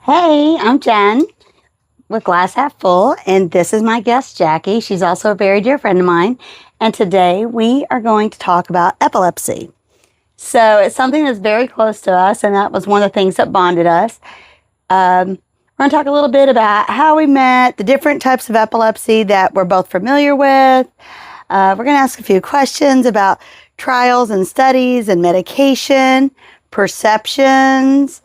Hey, I'm Jen with Glass Half Full, and this is my guest, Jackie. She's also a very dear friend of mine, and today we are going to talk about epilepsy. So it's something that's very close to us, and that was one of the things that bonded us. We're going to talk a little bit about how we met, the different types of epilepsy that we're both familiar with. We're going to ask a few questions about trials and studies and medication, perceptions,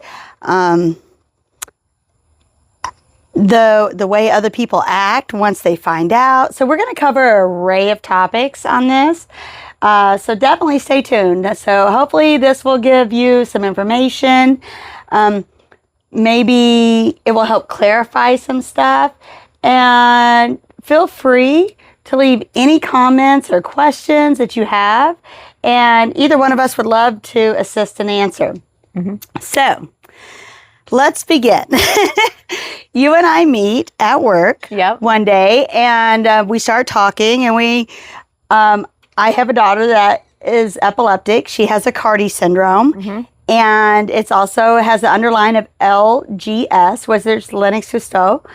the way other people act once they find out. So we're going to cover an array of topics on this. So definitely stay tuned. So hopefully this will give you some information. Maybe it will help clarify some stuff. And feel free to leave any comments or questions that you have. And either one of us would love to assist and answer. So let's begin. You and I meet at work one day, and we start talking, and I have a daughter that is epileptic. She has a Cardi syndrome, and it's also has the underline of LGS, which is Lennox-Gastaut,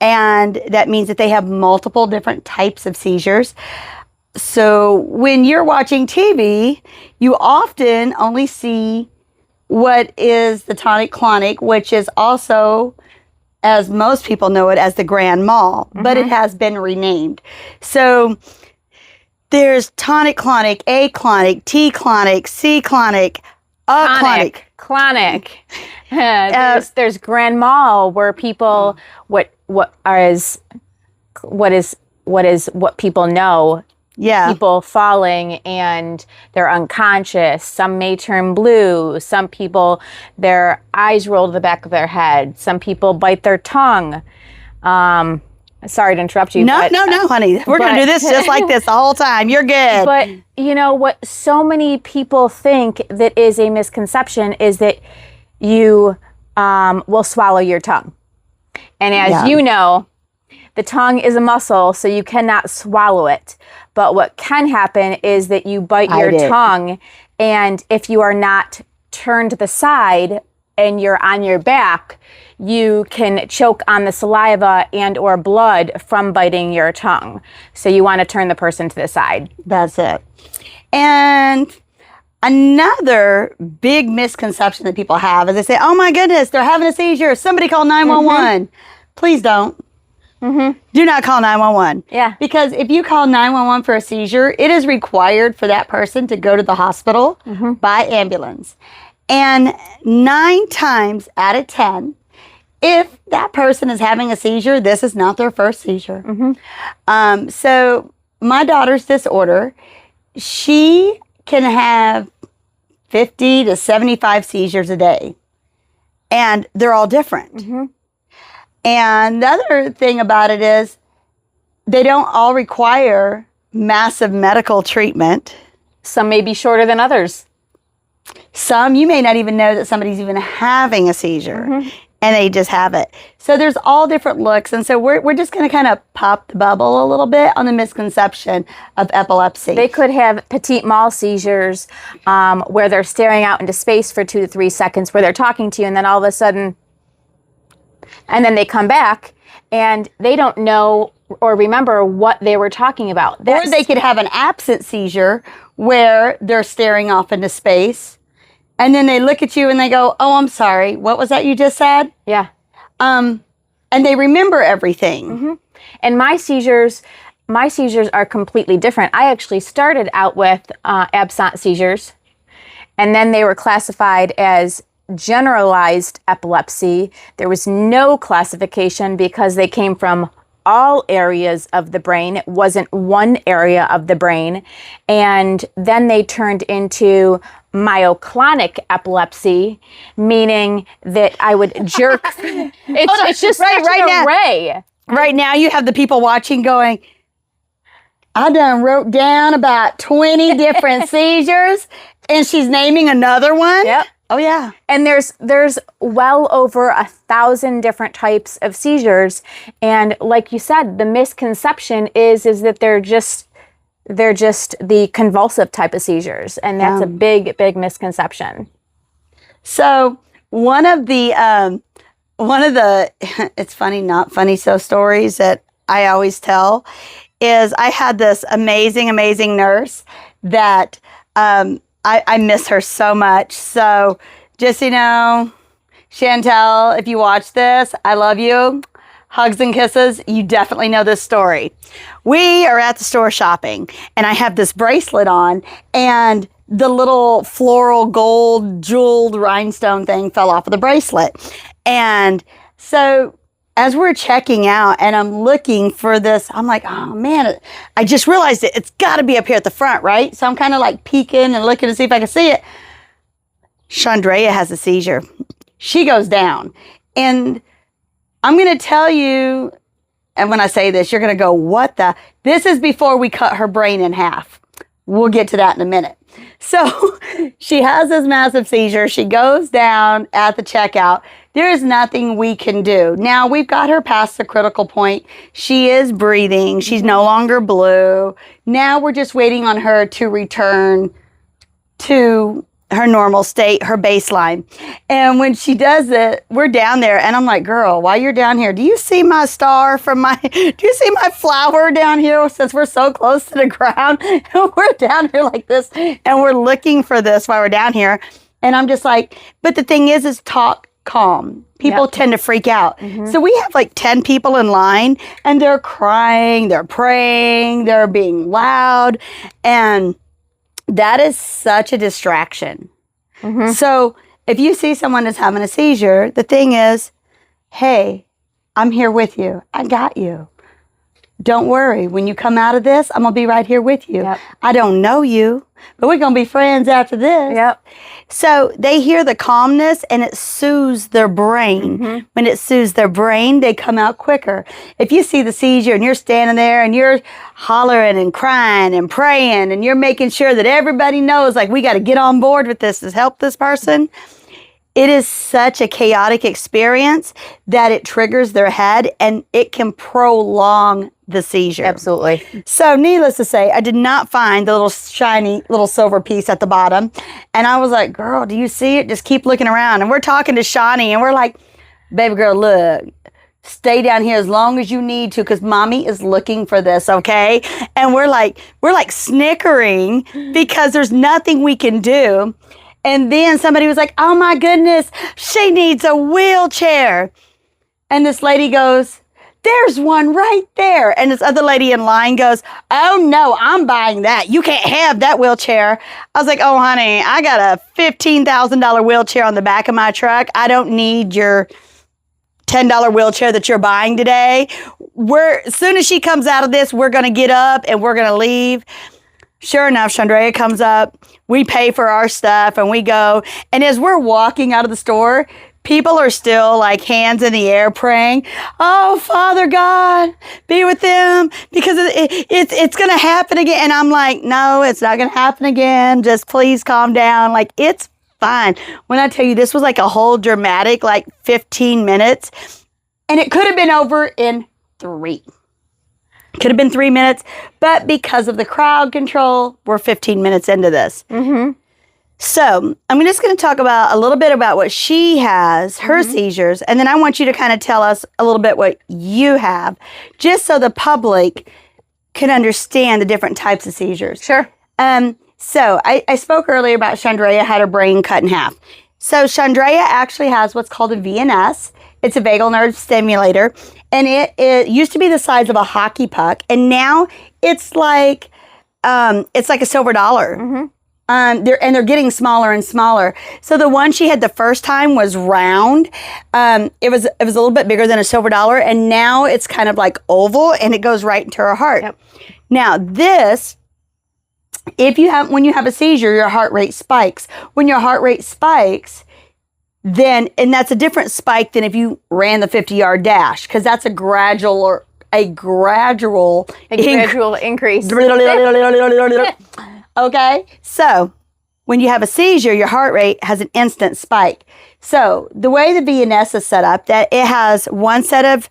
and that means that they have multiple different types of seizures. So when you're watching TV, you often only see what is the tonic-clonic, which is also, as most people know it, as the grand mal, but it has been renamed. So there's tonic-clonic, A-clonic, T-clonic, C-clonic, A-clonic. Clonic. There's grand mal where people what people know. Yeah. People falling and they're unconscious. Some may turn blue. Some people, their eyes roll to the back of their head. Some people bite their tongue. Sorry to interrupt you. No, honey. We're going to do this just like this the whole time. You're good. But you know what so many people think that is a misconception is that you will swallow your tongue. And as you know, the tongue is a muscle, so you cannot swallow it. But what can happen is that you bite your tongue, and if you are not turned to the side and you're on your back, you can choke on the saliva and or blood from biting your tongue. So you want to turn the person to the side. That's it. And another big misconception that people have is they say, oh my goodness, they're having a seizure. Somebody call 911. Please don't. Do not call 911. Yeah. Because if you call 911 for a seizure, it is required for that person to go to the hospital by ambulance. And 9 times out of 10, if that person is having a seizure, this is not their first seizure. So my daughter's disorder, she can have 50 to 75 seizures a day. And they're all different. And the other thing about it is they don't all require massive medical treatment. Some may be shorter than others. Some, you may not even know that somebody's even having a seizure and they just have it. So there's all different looks. And so we're just going to kind of pop the bubble a little bit on the misconception of epilepsy. They could have petit mal seizures where they're staring out into space for 2 to 3 seconds, where they're talking to you, and then all of a sudden, and then they come back and they don't know or remember what they were talking about. Or they could have an absent seizure where they're staring off into space and then they look at you and they go, oh, I'm sorry. What was that you just said? Yeah. And they remember everything. And my seizures are completely different. I actually started out with absent seizures, and then they were classified as generalized epilepsy. There was no classification because they came from all areas of the brain. It wasn't one area of the brain. And then they turned into myoclonic epilepsy, meaning that I would jerk. It's just such an array. Right now you have the people watching going, I done wrote down about 20 different seizures, and she's naming another one? Yep. Oh, yeah. And there's well over 1,000 different types of seizures. And like you said, the misconception is that they're just the convulsive type of seizures. And that's a big, big misconception. So one of the one of the, it's funny, not funny, so stories that I always tell is I had this amazing, amazing nurse that I miss her so much. So just, Chantel, if you watch this, I love you. Hugs and kisses. You definitely know this story. We are at the store shopping, and I have this bracelet on, and the little floral gold jeweled rhinestone thing fell off of the bracelet. And so as we're checking out and I'm looking for this, I'm like, oh man, I just realized it's got to be up here at the front, right? So I'm kind of like peeking and looking to see if I can see it. Chandrea has a seizure. She goes down. And I'm going to tell you, and when I say this, you're going to go, what the? This is before we cut her brain in half. We'll get to that in a minute. So she has this massive seizure. She goes down at the checkout. There is nothing we can do. Now, we've got her past the critical point. She is breathing. She's no longer blue. Now we're just waiting on her to return to her normal state, her baseline. And when she does it, we're down there and I'm like, girl, while you're down here, do you see my star do you see my flower down here since we're so close to the ground? And we're down here like this and we're looking for this while we're down here. And I'm just like, but the thing is talk calm. People tend to freak out. So we have like 10 people in line and they're crying, they're praying, they're being loud. And that is such a distraction. So if you see someone that's having a seizure, the thing is, hey, I'm here with you. I got you. Don't worry. When you come out of this, I'm going to be right here with you. I don't know you, but we're going to be friends after this. So they hear the calmness and it soothes their brain. When it soothes their brain, they come out quicker. If you see the seizure and you're standing there and you're hollering and crying and praying and you're making sure that everybody knows, like, we got to get on board with this to help this person, it is such a chaotic experience that it triggers their head and it can prolong the seizure. Absolutely. So needless to say, I did not find the little shiny little silver piece at the bottom. And I was like, girl, do you see it? Just keep looking around. And we're talking to Shawnee and we're like, baby girl, look, stay down here as long as you need to because mommy is looking for this, okay? And we're like snickering because there's nothing we can do. And then somebody was like, oh my goodness, she needs a wheelchair. And this lady goes, there's one right there. And this other lady in line goes, oh no, I'm buying that. You can't have that wheelchair. I was like, oh honey, I got a $15,000 wheelchair on the back of my truck. I don't need your $10 wheelchair that you're buying today. As soon as she comes out of this, we're going to get up and we're going to leave. Sure enough, Chandrea comes up. We pay for our stuff and we go. And as we're walking out of the store, people are still like hands in the air praying, oh, Father God, be with them because it's going to happen again. And I'm like, no, it's not going to happen again. Just please calm down. Like, it's fine. When I tell you this was like a whole dramatic, like 15 minutes and it could have been over in 3. Could have been 3 minutes, but because of the crowd control, we're 15 minutes into this. So I'm just going to talk about a little bit about what she has, her seizures, and then I want you to kind of tell us a little bit what you have, just so the public can understand the different types of seizures. Sure. So I spoke earlier about Chandrea had her brain cut in half. So Chandrea actually has what's called a VNS. It's a vagal nerve stimulator, and it used to be the size of a hockey puck, and now it's like a silver dollar. They're getting smaller and smaller. So the one she had the first time was round. It was a little bit bigger than a silver dollar, and now it's kind of like oval, and it goes right into her heart. Now this, when you have a seizure, your heart rate spikes. When your heart rate spikes, and that's a different spike than if you ran the 50-yard dash, because that's a gradual increase. Okay, so when you have a seizure, your heart rate has an instant spike. So the way the VNS is set up, that it has one set of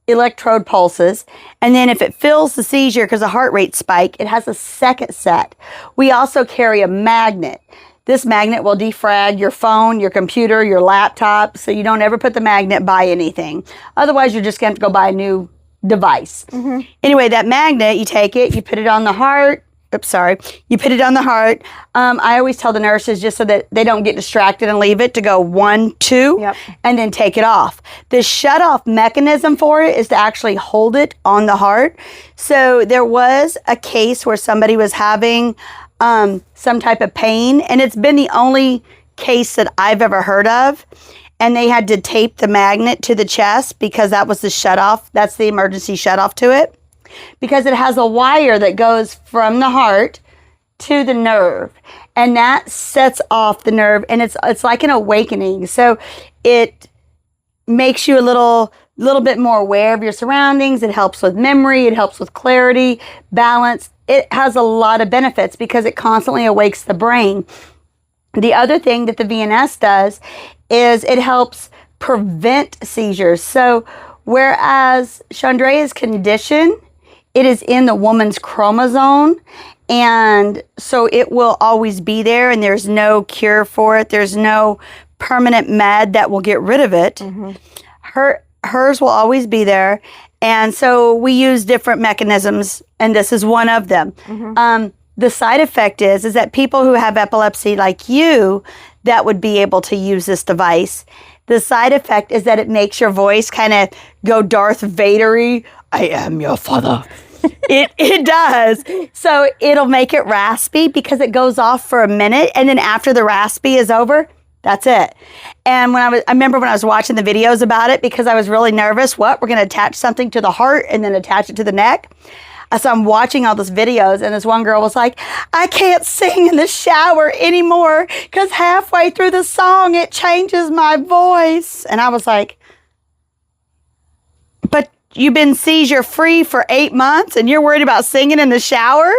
electrode pulses, and then if it feels the seizure because the heart rate spike, it has a second set. We also carry a magnet. this magnet will defrag your phone, your computer, your laptop, so you don't ever put the magnet by anything. Otherwise, you're just going to have to go buy a new device. Anyway, that magnet, you take it, you put it on the heart. Oops, sorry. You put it on the heart. I always tell the nurses, just so that they don't get distracted and leave it, to go 1, 2, and then take it off. The shut-off mechanism for it is to actually hold it on the heart. So there was a case where somebody was having some type of pain, and it's been the only case that I've ever heard of. And they had to tape the magnet to the chest because that was the shut-off. That's the emergency shut-off to it. Because it has a wire that goes from the heart to the nerve, and that sets off the nerve, and it's like an awakening. So it makes you a little bit more aware of your surroundings. It helps with memory. It helps with clarity, balance. It has a lot of benefits because it constantly awakes the brain. The other thing that the VNS does is it helps prevent seizures. So whereas Chandrea's condition, it is in the woman's chromosome, and so it will always be there, and there's no cure for it. There's no permanent med that will get rid of it. Hers will always be there, and so we use different mechanisms, and this is one of them. The side effect is that people who have epilepsy like you that would be able to use this device, the side effect is that it makes your voice kind of go Darth Vader-y. I am your father. It does. So it'll make it raspy because it goes off for a minute, and then after the raspy is over, that's it. And I remember when I was watching the videos about it, because I was really nervous. We're going to attach something to the heart and then attach it to the neck. So I'm watching all those videos, and this one girl was like, I can't sing in the shower anymore because halfway through the song, it changes my voice. And I was like, but you've been seizure free for 8 months and you're worried about singing in the shower?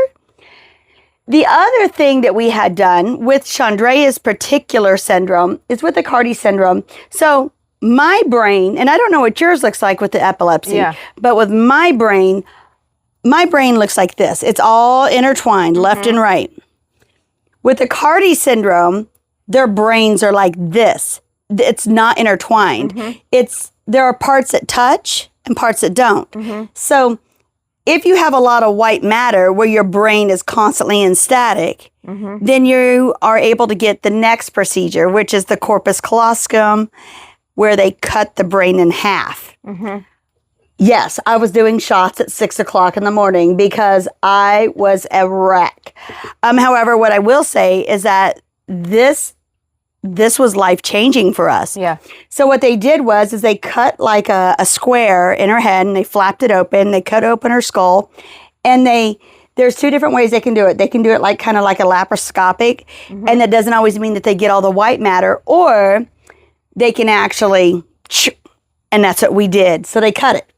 The other thing that we had done with Chandrea's particular syndrome is with the Cardi syndrome. So my brain, and I don't know what yours looks like with the epilepsy, but with my brain looks like this. It's all intertwined, left and right. With the Cardi syndrome, their brains are like this. It's not intertwined. There are parts that touch and parts that don't. So if you have a lot of white matter where your brain is constantly in static, then you are able to get the next procedure, which is the corpus callosum, where they cut the brain in half. Yes, I was doing shots at 6 o'clock in the morning because I was a wreck. However, what I will say is that this was life-changing for us. So what they did was they cut like a square in her head, and they flapped it open. They cut open her skull, and there's 2 different ways they can do it. They can do it like kind of like a laparoscopic, and that doesn't always mean that they get all the white matter, or they can actually, and that's what we did. So they cut it.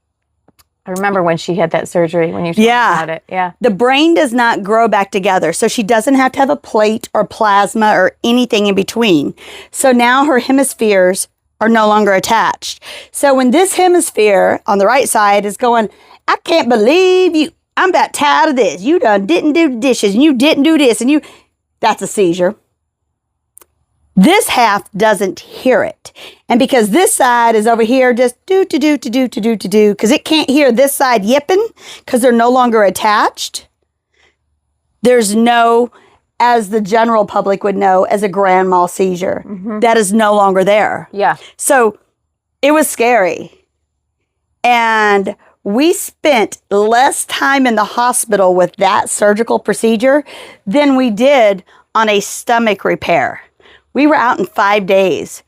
I remember when she had that surgery, when you talked about it. The brain does not grow back together, so she doesn't have to have a plate or plasma or anything in between. So now her hemispheres are no longer attached. So when this hemisphere on the right side is going, I can't believe you, I'm about tired of this. You didn't do the dishes, and you didn't do this, and that's a seizure. This half doesn't hear it. And because this side is over here just because it can't hear this side yipping because they're no longer attached, there's no, as the general public would know, as a grand mal seizure. That is no longer there. So it was scary. And we spent less time in the hospital with that surgical procedure than we did on a stomach repair. We were out in 5 days.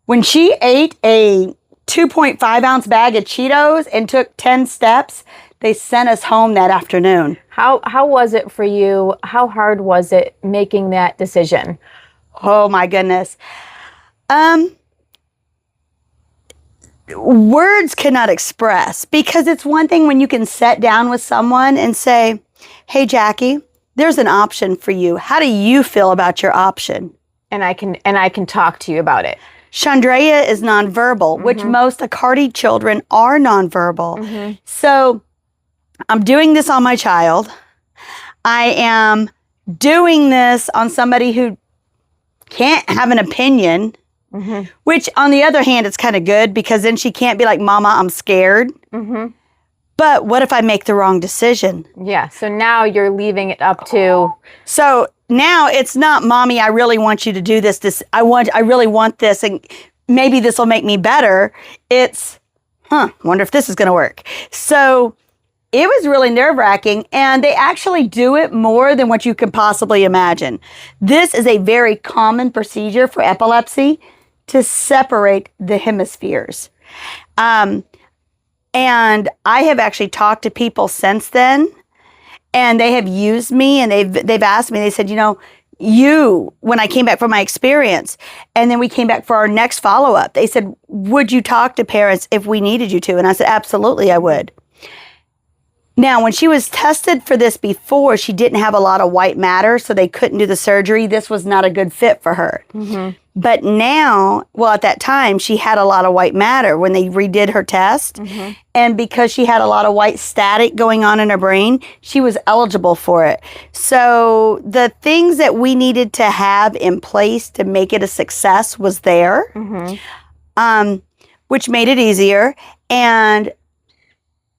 When she ate a 2.5 ounce bag of Cheetos and took 10 steps, they sent us home that afternoon. How was it for you? How hard was it making that decision? Oh my goodness. Words cannot express, because it's one thing when you can sit down with someone and say, hey, Jackie, there's an option for you. How do you feel about your option? And I can talk to you about it. Chandrea is nonverbal, which most Cardi children are nonverbal. So I'm doing this on my child. I am doing this on somebody who can't have an opinion, which on the other hand, it's kind of good because then she can't be like, Mama, I'm scared. But what if I make the wrong decision? Yeah. So now you're leaving it up to. So now it's not, Mommy, I really want you to do this. I really want this, and maybe this will make me better. It's, wonder if this is going to work. So it was really nerve-wracking, and they actually do it more than what you can possibly imagine. This is a very common procedure for epilepsy to separate the hemispheres. And I have actually talked to people since then, and they have used me, and they've asked me, they said, when I came back from my experience, and then we came back for our next follow-up, they said, would you talk to parents if we needed you to? And I said, absolutely, I would. Now, when she was tested for this before, she didn't have a lot of white matter, so they couldn't do the surgery. This was not a good fit for her. But now, at that time, she had a lot of white matter when they redid her test. And because she had a lot of white static going on in her brain, she was eligible for it. So the things that we needed to have in place to make it a success was there, which made it easier. And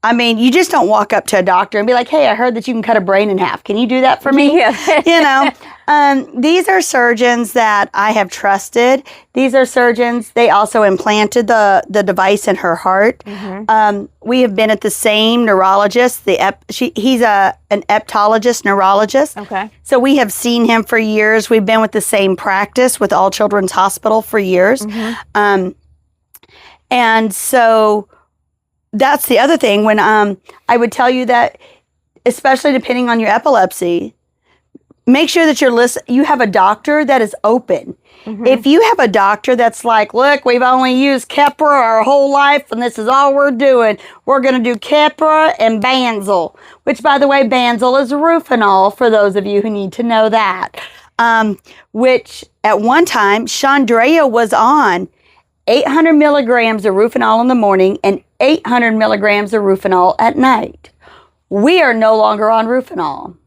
I mean, you just don't walk up to a doctor and be like, hey, I heard that you can cut a brain in half. Can you do that for me? Yeah. These are surgeons that I have trusted. These are surgeons, they also implanted the device in her heart. We have been at the same neurologist. He's an epileptologist, neurologist. Okay. So we have seen him for years. We've been with the same practice with All Children's Hospital for years. And so that's the other thing when I would tell you that, especially depending on your epilepsy, make sure that you have a doctor that is open. If you have a doctor that's like, look, we've only used Keppra our whole life and this is all we're doing. We're going to do Keppra and Banzel, which, by the way, Banzel is Rufinol for those of you who need to know that. Which at one time, Chandrea was on 800 milligrams of Rufinol in the morning and 800 milligrams of Rufinol at night. We are no longer on Rufinol.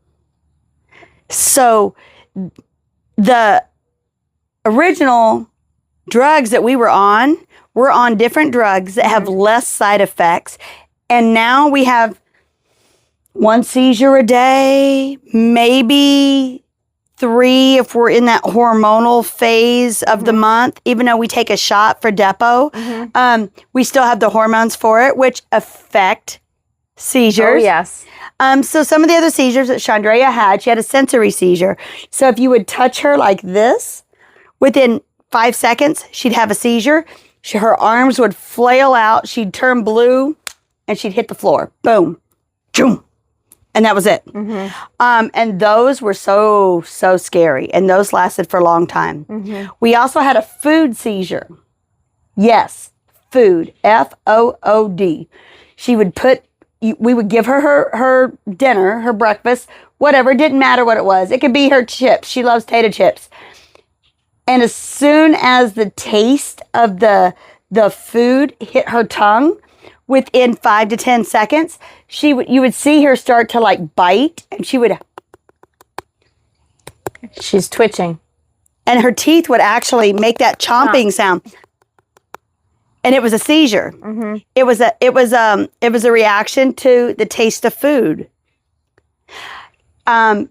So the original drugs that we were on different drugs that have less side effects. And now we have 1 seizure a day, maybe 3 if we're in that hormonal phase of the month. Even though we take a shot for depo, we still have the hormones for it, which affect seizures. Oh, yes. So some of the other seizures that Chandrea had, she had a sensory seizure. So if you would touch her like this, within 5 seconds, she'd have a seizure. Her arms would flail out. She'd turn blue, and she'd hit the floor. Boom. Choom. And that was it. And those were so scary. And those lasted for a long time. We also had a food seizure. Yes, food. F-O-O-D. We would give her dinner, her breakfast, whatever. It didn't matter what it was. It could be her chips. She loves potato chips. And as soon as the taste of the food hit her tongue, within 5 to 10 seconds, you would see her start to like bite, and she's twitching. And her teeth would actually make that chomping sound. And it was a seizure. It was a reaction to the taste of food.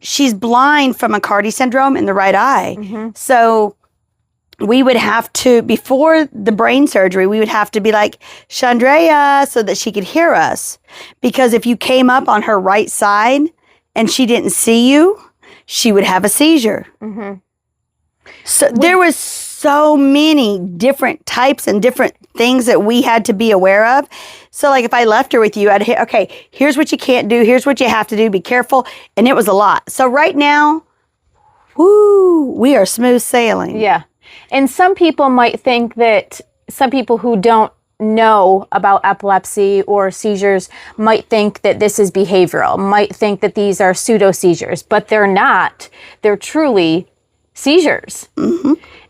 She's blind from a Cardi syndrome in the right eye. So we would have to, before the brain surgery, we would have to be like, Chandrea, so that she could hear us. Because if you came up on her right side and she didn't see you, she would have a seizure. So there was so many different types and different things that we had to be aware of. So like if I left her with you, I'd hit, okay, here's what you can't do. Here's what you have to do. Be careful. And it was a lot. So right now, we are smooth sailing. Yeah. And some people might think that, some people who don't know about epilepsy or seizures might think that this is behavioral, might think that these are pseudo seizures, but they're not. They're truly seizures.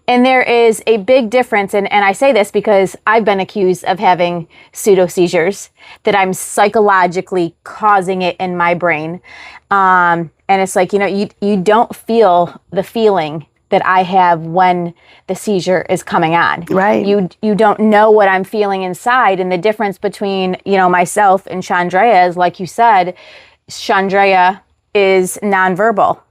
And there is a big difference, and I say this because I've been accused of having pseudo seizures, that I'm psychologically causing it in my brain. And it's like, you don't feel the feeling that I have when the seizure is coming on. Right. You don't know what I'm feeling inside. And the difference between, myself and Chandrea is, like you said, Chandrea is nonverbal.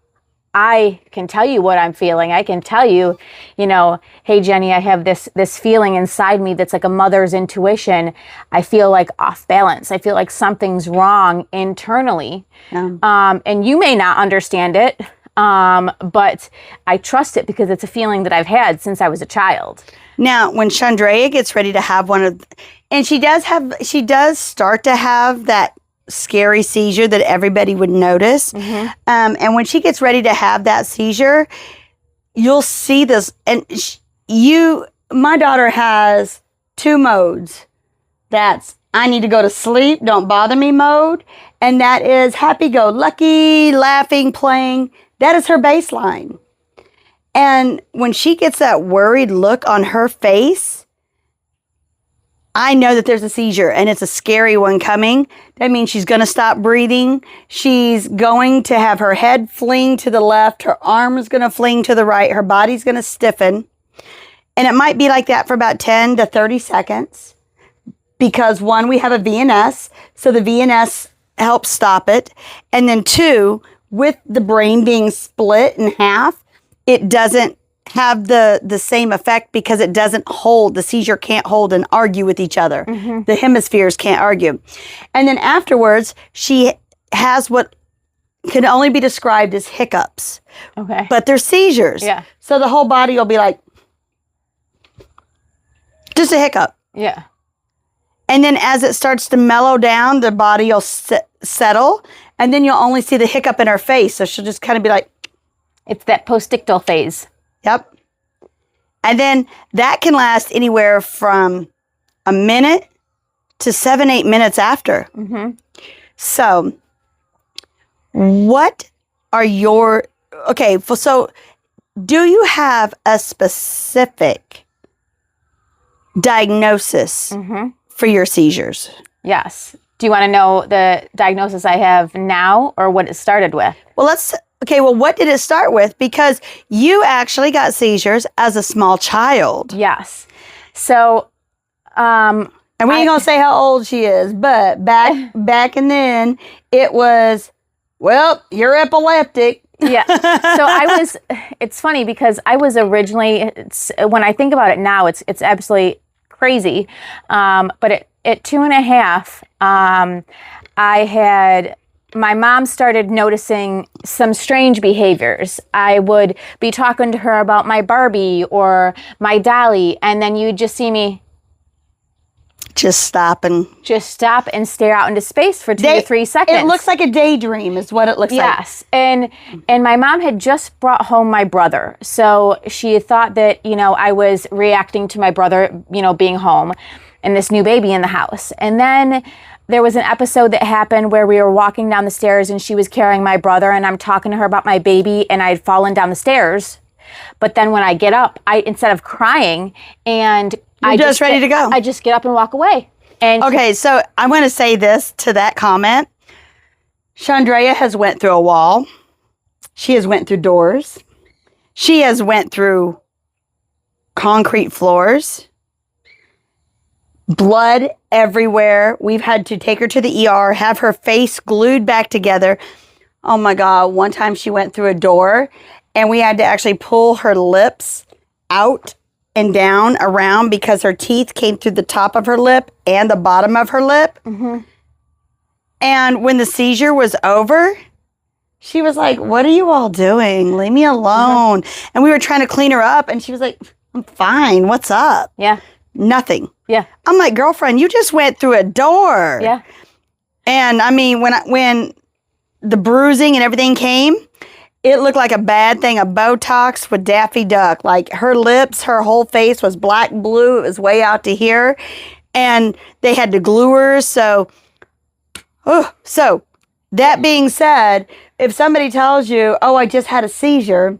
I can tell you what I'm feeling. I can tell you, hey, Jenny, I have this feeling inside me that's like a mother's intuition. I feel like off balance. I feel like something's wrong internally. Yeah. And you may not understand it, but I trust it because it's a feeling that I've had since I was a child. Now, when Chandrea gets ready to have and she does start to have that scary seizure that everybody would notice. Mm-hmm. And when she gets ready to have that seizure, you'll see this. And my daughter has 2 modes. That's I need to go to sleep, don't bother me mode. And that is happy-go-lucky, laughing, playing. That is her baseline. And when she gets that worried look on her face, I know that there's a seizure and it's a scary one coming. That means she's going to stop breathing. She's going to have her head fling to the left. Her arm is going to fling to the right. Her body's going to stiffen. And it might be like that for about 10 to 30 seconds because 1, we have a VNS. So the VNS helps stop it. And then 2, with the brain being split in half, it doesn't have the same effect because it doesn't hold. The seizure can't hold and argue with each other. Mm-hmm. The hemispheres can't argue. And then afterwards, she has what can only be described as hiccups. Okay. But they're seizures. Yeah. So the whole body will be like, just a hiccup. Yeah. And then as it starts to mellow down, the body will settle. And then you'll only see the hiccup in her face. So she'll just kind of be like. It's that postictal phase. Yep. And then that can last anywhere from a minute to 7-8 minutes after. Mm-hmm. So what are so do you have a specific diagnosis for your seizures? Yes. Do you want to know the diagnosis I have now or what it started with? Well, what did it start with? Because you actually got seizures as a small child. Yes. So, and we ain't gonna say how old she is, but back and then it was, well, you're epileptic. Yeah. So it's funny because I was originally, when I think about it now, it's absolutely crazy. But at 2.5, my mom started noticing some strange behaviors. I would be talking to her about my Barbie or my dolly, and then you'd just see me just stop and stare out into space for 2 to 3 seconds. It looks like a daydream is what it looks like. Yes. And my mom had just brought home my brother. So she thought that, I was reacting to my brother, being home and this new baby in the house. And then there was an episode that happened where we were walking down the stairs and she was carrying my brother and I'm talking to her about my baby and I'd fallen down the stairs. But then when I get up, instead of crying and You're just ready to go. I just get up and walk away. And okay, so I want to say this to that comment. Chandrea has went through a wall. She has went through doors. She has went through concrete floors. Blood everywhere. We've had to take her to the ER, have her face glued back together. Oh my God. One time she went through a door and we had to actually pull her lips out and down around because her teeth came through the top of her lip and the bottom of her lip. Mm-hmm. And when the seizure was over, she was like, what are you all doing? Leave me alone. Mm-hmm. And we were trying to clean her up and she was like, I'm fine. What's up? Yeah. Nothing. Yeah. I'm like, girlfriend, you just went through a door. Yeah. And I mean, when the bruising and everything came, it looked like a bad thing, a Botox with Daffy Duck. Like her lips, her whole face was black blue. It was way out to here. And they had to glue her. So that being said, if somebody tells you, oh, I just had a seizure,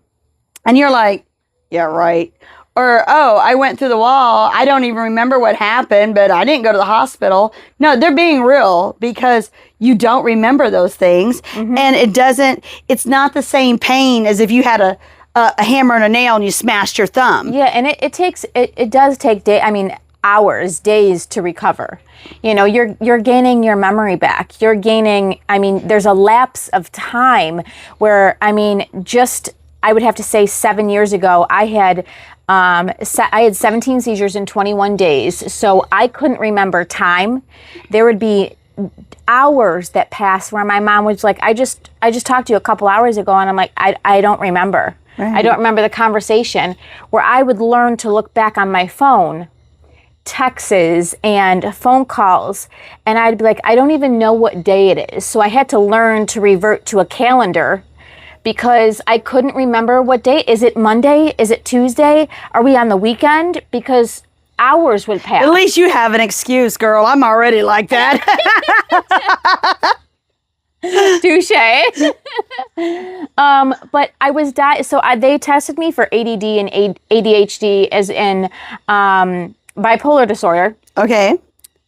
and you're like, yeah, right. Or, oh, I went through the wall. I don't even remember what happened, but I didn't go to the hospital. No, they're being real because you don't remember those things. Mm-hmm. And it's not the same pain as if you had a hammer and a nail and you smashed your thumb. Yeah, and it does take hours, days to recover. You know, you're gaining your memory back. You're gaining, there's a lapse of time where, I would have to say 7 years ago, I had 17 seizures in 21 days. So I couldn't remember time. There would be hours that passed where my mom was like, I just talked to you a couple hours ago. And I'm like, I don't remember. Right. I don't remember the conversation, where I would learn to look back on my phone, texts and phone calls, and I'd be like, I don't even know what day it is. So I had to learn to revert to a calendar because I couldn't remember what day. Is it Monday? Is it Tuesday? Are we on the weekend? Because hours would pass. At least you have an excuse, girl. I'm already like that. Touche. But I was they tested me for ADD and ADHD, as in bipolar disorder. Okay.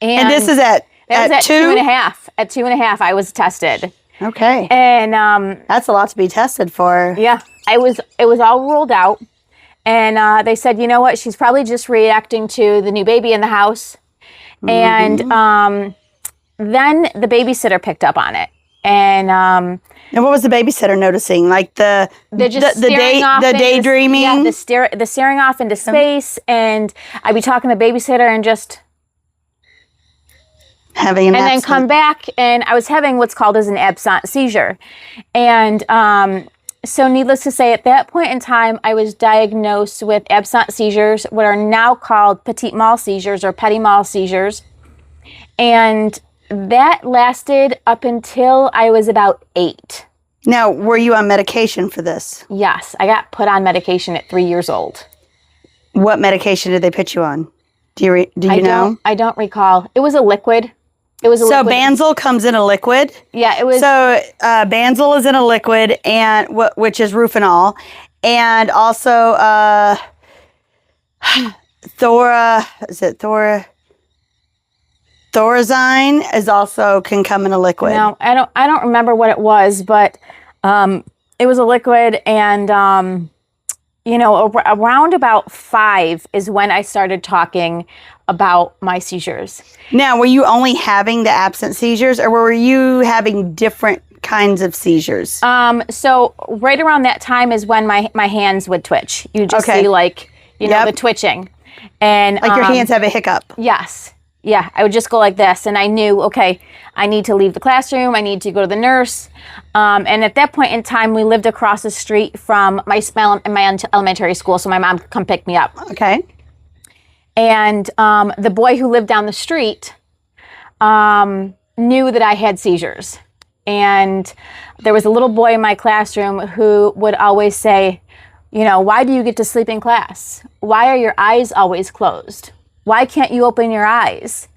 And this is at 2.5. At 2.5, I was tested. Okay. And that's a lot to be tested for. Yeah. It was all ruled out. And they said, you know what? She's probably just reacting to the new baby in the house. Mm-hmm. And then the babysitter picked up on it. And what was the babysitter noticing? Like the daydreaming? Yeah, the staring off into space. And I'd be talking to the babysitter and just having then come back, and I was having what's called as an absent seizure. And so needless to say, at that point in time, I was diagnosed with absent seizures, what are now called petit mal seizures or petit mal seizures. And that lasted up until I was about 8. Now, were you on medication for this? Yes, I got put on medication at 3 years old. What medication did they put you on? Do you know? I don't recall. It was a liquid. So Banzel comes in a liquid. Yeah, it was. So Banzel is in a liquid, and which is Rufinol, and also Thorazine is also can come in a liquid. No, I don't remember what it was, but it was a liquid, and around about 5 is when I started talking about my seizures. Now, were you only having the absent seizures, or were you having different kinds of seizures? So right around that time is when my hands would twitch. You just see the twitching. And like your hands have a hiccup. Yes. Yeah, I would just go like this, and I knew, okay, I need to leave the classroom, I need to go to the nurse. And at that point in time, we lived across the street from my elementary school, so my mom could come pick me up. Okay. And the boy who lived down the street knew that I had seizures. And there was a little boy in my classroom who would always say, why do you get to sleep in class? Why are your eyes always closed? Why can't you open your eyes?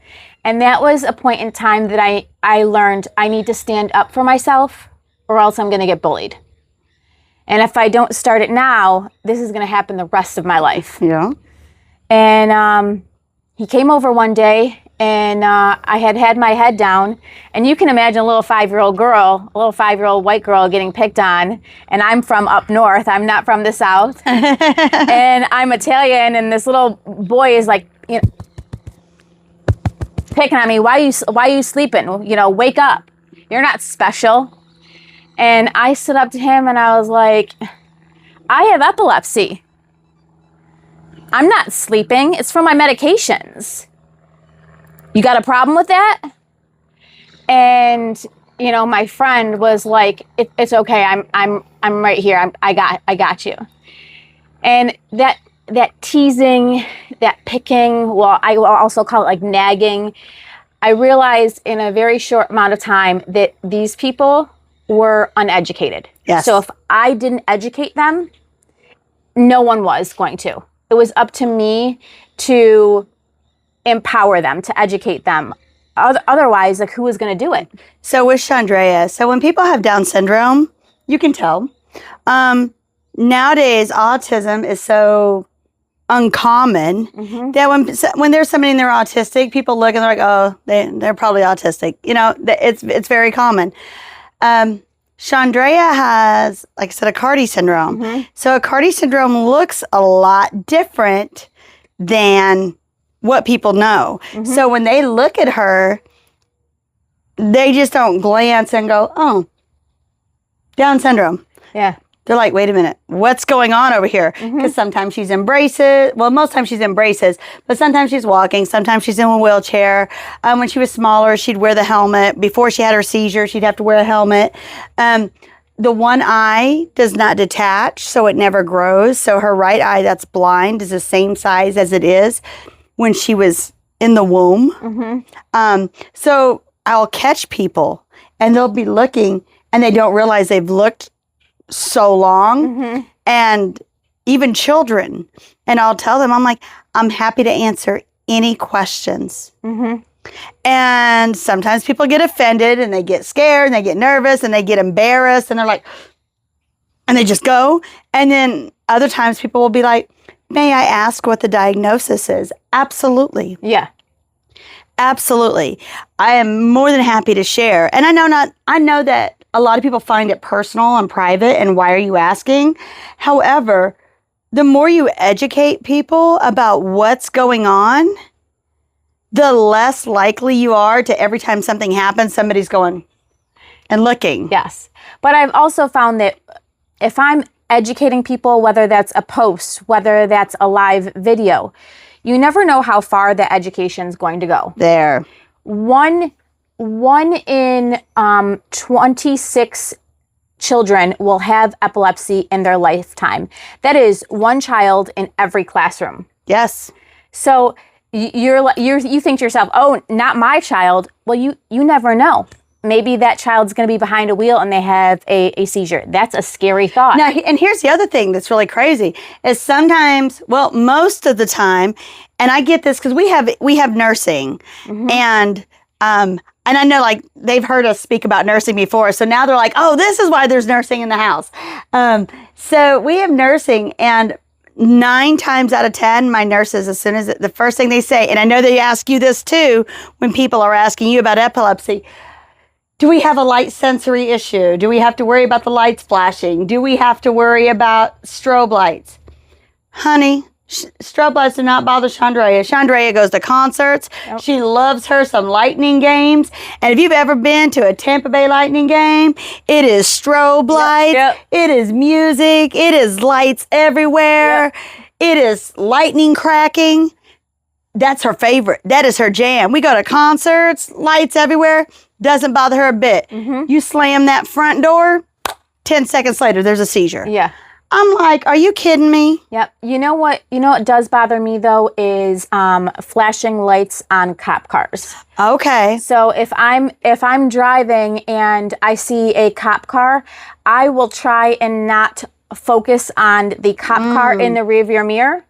And that was a point in time that I learned I need to stand up for myself, or else I'm going to get bullied. And if I don't start it now, this is going to happen the rest of my life. Yeah. And he came over one day, and I had my head down. And you can imagine a little 5-year-old white girl getting picked on. And I'm from up north. I'm not from the south. And I'm Italian, and this little boy is like, picking on me. Why are you sleeping? Wake up. You're not special. And I stood up to him and I was like, I have epilepsy. I'm not sleeping. It's from my medications. You got a problem with that? And my friend was like, it's okay. I'm right here. I got you. And that teasing, that picking, well, I will also call it like nagging. I realized in a very short amount of time that these people were uneducated. Yes. So if I didn't educate them, no one was going to. It was up to me to empower them, to educate them. Otherwise, who was going to do it? So with Chandrea, when people have Down syndrome, you can tell. Nowadays, autism is so uncommon that when there's somebody and they're autistic, people look and they're like, oh, they're probably autistic. It's very common. Chandrea has, like I said, a Cardi syndrome. So a Cardi syndrome looks a lot different than what people know. So when they look at her, they just don't glance and go, oh, Down syndrome. Yeah. They're like, wait a minute, what's going on over here? Because sometimes she's in braces. Well, most times she's in braces, but sometimes she's walking. Sometimes she's in a wheelchair. When she was smaller, she'd wear the helmet. Before she had her seizure, she'd have to wear a helmet. The one eye does not detach, so it never grows. So her right eye that's blind is the same size as it is when she was in the womb. So I'll catch people, and they'll be looking, and they don't realize they've looked so long, and even children. And I'll tell them, I'm like, I'm happy to answer any questions. And sometimes people get offended, and they get scared, and they get nervous, and they get embarrassed, and they're like, and they just go. And then other times people will be like, may I ask what the diagnosis is? Absolutely. Yeah. Absolutely. I am more than happy to share. And I know that a lot of people find it personal and private, and why are you asking? However, the more you educate people about what's going on, the less likely you are to, every time something happens, somebody's going and looking. Yes. But I've also found that if I'm educating people, whether that's a post, whether that's a live video, you never know how far the education's going to go. There. One in 26 children will have epilepsy in their lifetime. That is one child in every classroom. Yes. So you think to yourself, oh, not my child. Well, you never know. Maybe that child's going to be behind a wheel and they have a seizure. That's a scary thought. Now, and here's the other thing that's really crazy is sometimes, well, most of the time, and I get this because we have nursing, and I know, like, they've heard us speak about nursing before, so now they're like, oh, this is why there's nursing in the house. So we have nursing, and 9 times out of 10, my nurses, as soon as the first thing they say, and I know they ask you this too when people are asking you about epilepsy, do we have a light sensory issue? Do we have to worry about the lights flashing? Do we have to worry about strobe lights? Honey, strobe lights do not bother Chandrea. Chandrea goes to concerts. Yep. She loves her some Lightning games. And if you've ever been to a Tampa Bay Lightning game, it is strobe lights. Yep. It is music. It is lights everywhere. Yep. It is lightning cracking. That's her favorite. That is her jam. We go to concerts, lights everywhere. Doesn't bother her a bit. You slam that front door, 10 seconds later, there's a seizure. Yeah. I'm like, are you kidding me? Yep. You know what does bother me though is flashing lights on cop cars. Okay. So if I'm driving and I see a cop car, I will try and not focus on the cop car in the rearview mirror.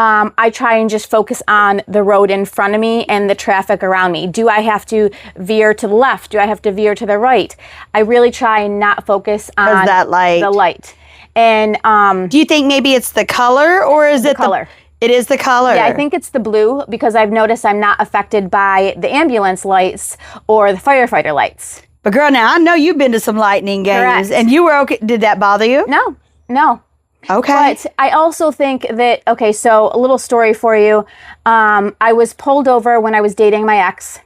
I try and just focus on the road in front of me and the traffic around me. Do I have to veer to the left? Do I have to veer to the right? I really try and not focus on the light. And do you think maybe it's the color, or is it the color? It is the color. Yeah, I think it's the blue, because I've noticed I'm not affected by the ambulance lights or the firefighter lights. But girl, now I know you've been to some lightning games. Correct. And you were okay. Did that bother you? No. Okay. But I also think that, okay, so a little story for you. I was pulled over when I was dating my ex,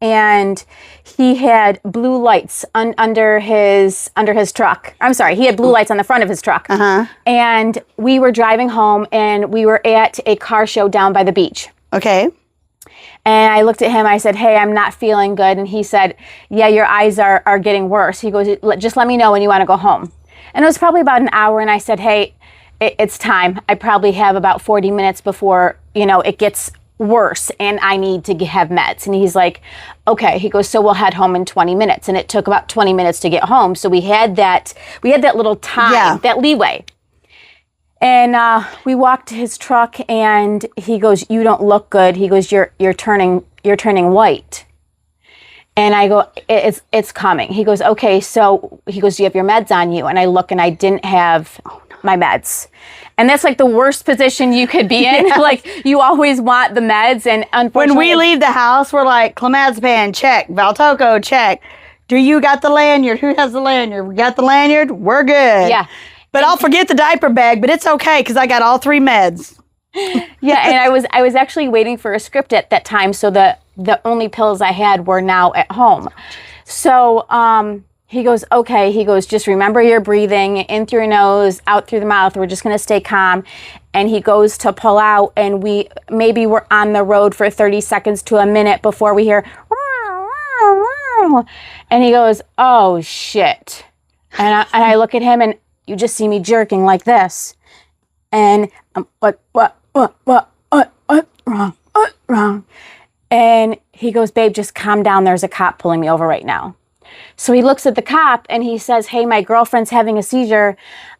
and he had blue lights under his truck. I'm sorry, he had blue lights on the front of his truck. And we were driving home, and we were at a car show down by the beach. Okay. And I looked at him, I said, hey, I'm not feeling good. And he said, yeah, your eyes are getting worse. He goes, just let me know when you want to go home. And it was probably about an hour, and I said, hey, it's time. I probably have about 40 minutes before, it gets worse and I need to have meds. And he's like, okay. He goes, so we'll head home in 20 minutes. And it took about 20 minutes to get home. So we had that little time, that leeway. And we walked to his truck, and he goes, you don't look good. He goes, you're turning white. And I go, it's coming. He goes, okay. So he goes, do you have your meds on you? And I look, and I didn't have my meds. And that's like the worst position you could be in. Like, you always want the meds. And unfortunately, when we leave the house, we're like, clomazepam, check. Valtoco, check. Do you got the lanyard? Who has the lanyard? We got the lanyard? We're good. Yeah. But I'll forget the diaper bag, but it's okay because I got all 3 meds. Yeah, and I was actually waiting for a script at that time, so the only pills I had were now at home. So he goes, okay. He goes, just remember your breathing in through your nose, out through the mouth. We're just going to stay calm. And he goes to pull out, and maybe we're on the road for 30 seconds to a minute before we hear, and he goes, oh shit. And I look at him, and you just see me jerking like this. And I'm, what, wrong? And he goes, babe, just calm down. There's a cop pulling me over right now. So he looks at the cop and he says, hey, my girlfriend's having a seizure.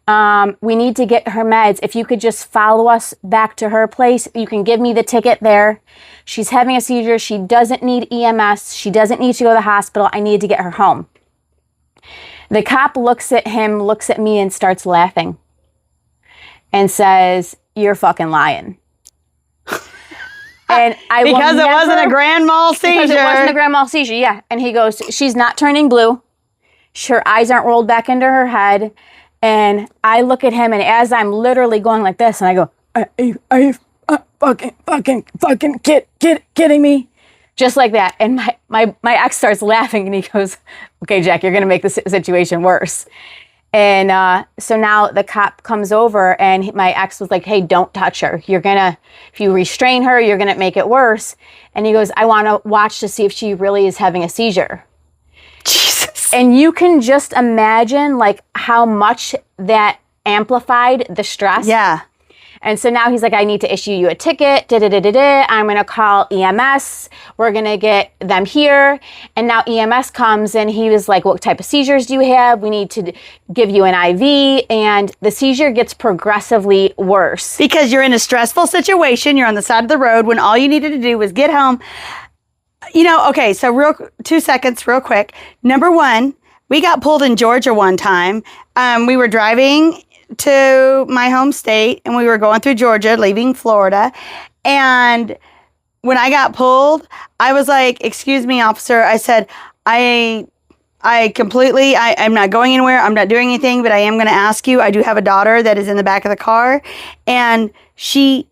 We need to get her meds. If you could just follow us back to her place, you can give me the ticket there. She's having a seizure. She doesn't need EMS. She doesn't need to go to the hospital. I need to get her home. The cop looks at him, looks at me, and starts laughing and says, you're fucking lying. And because it wasn't a grand mal seizure. Because it wasn't a grand mal seizure, yeah. And he goes, she's not turning blue. Her eyes aren't rolled back into her head. And I look at him, and as I'm literally going like this, and I go, are you fucking kidding me? Just like that. And my ex starts laughing, and he goes, okay, Jack, you're going to make the situation worse. And so now the cop comes over, and my ex was like, hey, don't touch her. If you restrain her, you're going to make it worse. And he goes, I want to watch to see if she really is having a seizure. Jesus. And you can just imagine like how much that amplified the stress. Yeah. And so now he's like, I need to issue you a ticket. I'm going to call EMS. We're going to get them here. And now EMS comes, and he was like, what type of seizures do you have? We need to give you an IV. And the seizure gets progressively worse. Because you're in a stressful situation. You're on the side of the road when all you needed to do was get home. Okay, so 2 seconds, real quick. Number one, we got pulled in Georgia one time. We were driving to my home state, and we were going through Georgia, leaving Florida. And when I got pulled, I was like, excuse me, officer. I said, I'm not going anywhere. I'm not doing anything, but I am going to ask you. I do have a daughter that is in the back of the car, and she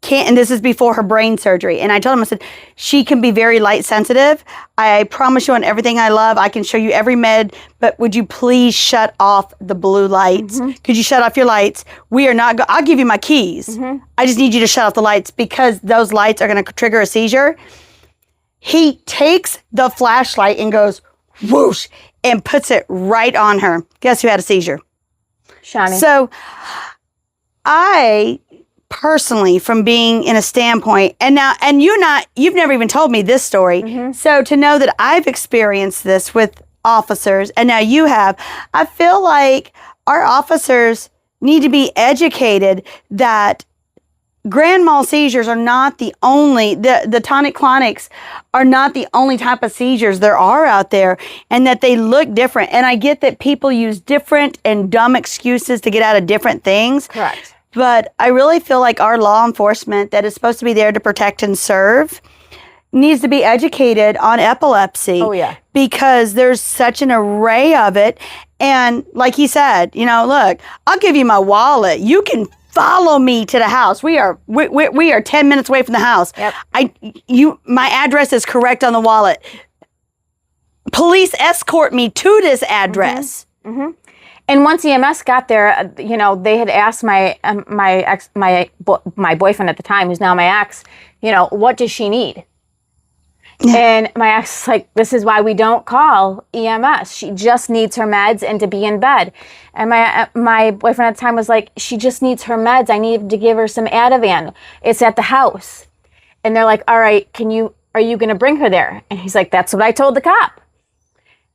can't, and this is before her brain surgery. And I told him, I said, she can be very light sensitive. I promise you on everything I love, I can show you every med, but would you please shut off the blue lights? Mm-hmm. Could you shut off your lights? We are not, I'll give you my keys. Mm-hmm. I just need you to shut off the lights because those lights are going to trigger a seizure. He takes the flashlight and goes whoosh and puts it right on her. Guess who had a seizure? Shawnee. So I personally, from being in a standpoint, you've never even told me this story. Mm-hmm. So to know that I've experienced this with officers, and now you have, I feel like our officers need to be educated that grand mal seizures are not the only, the tonic-clonics are not the only type of seizures there are out there, and that they look different. And I get that people use different and dumb excuses to get out of different things. Correct. But I really feel like our law enforcement that is supposed to be there to protect and serve needs to be educated on epilepsy. Oh, yeah. Because there's such an array of it. And like he said, look, I'll give you my wallet. You can follow me to the house. We are 10 minutes away from the house. Yep. My address is correct on the wallet. Police escort me to this address. Mm-hmm. Mm-hmm. And once EMS got there, they had asked my boyfriend at the time, who's now my ex, what does she need? And my ex is like, this is why we don't call EMS. She just needs her meds and to be in bed. And my boyfriend at the time was like, she just needs her meds. I need to give her some Ativan. It's at the house. And they're like, all right, are you going to bring her there? And he's like, that's what I told the cop.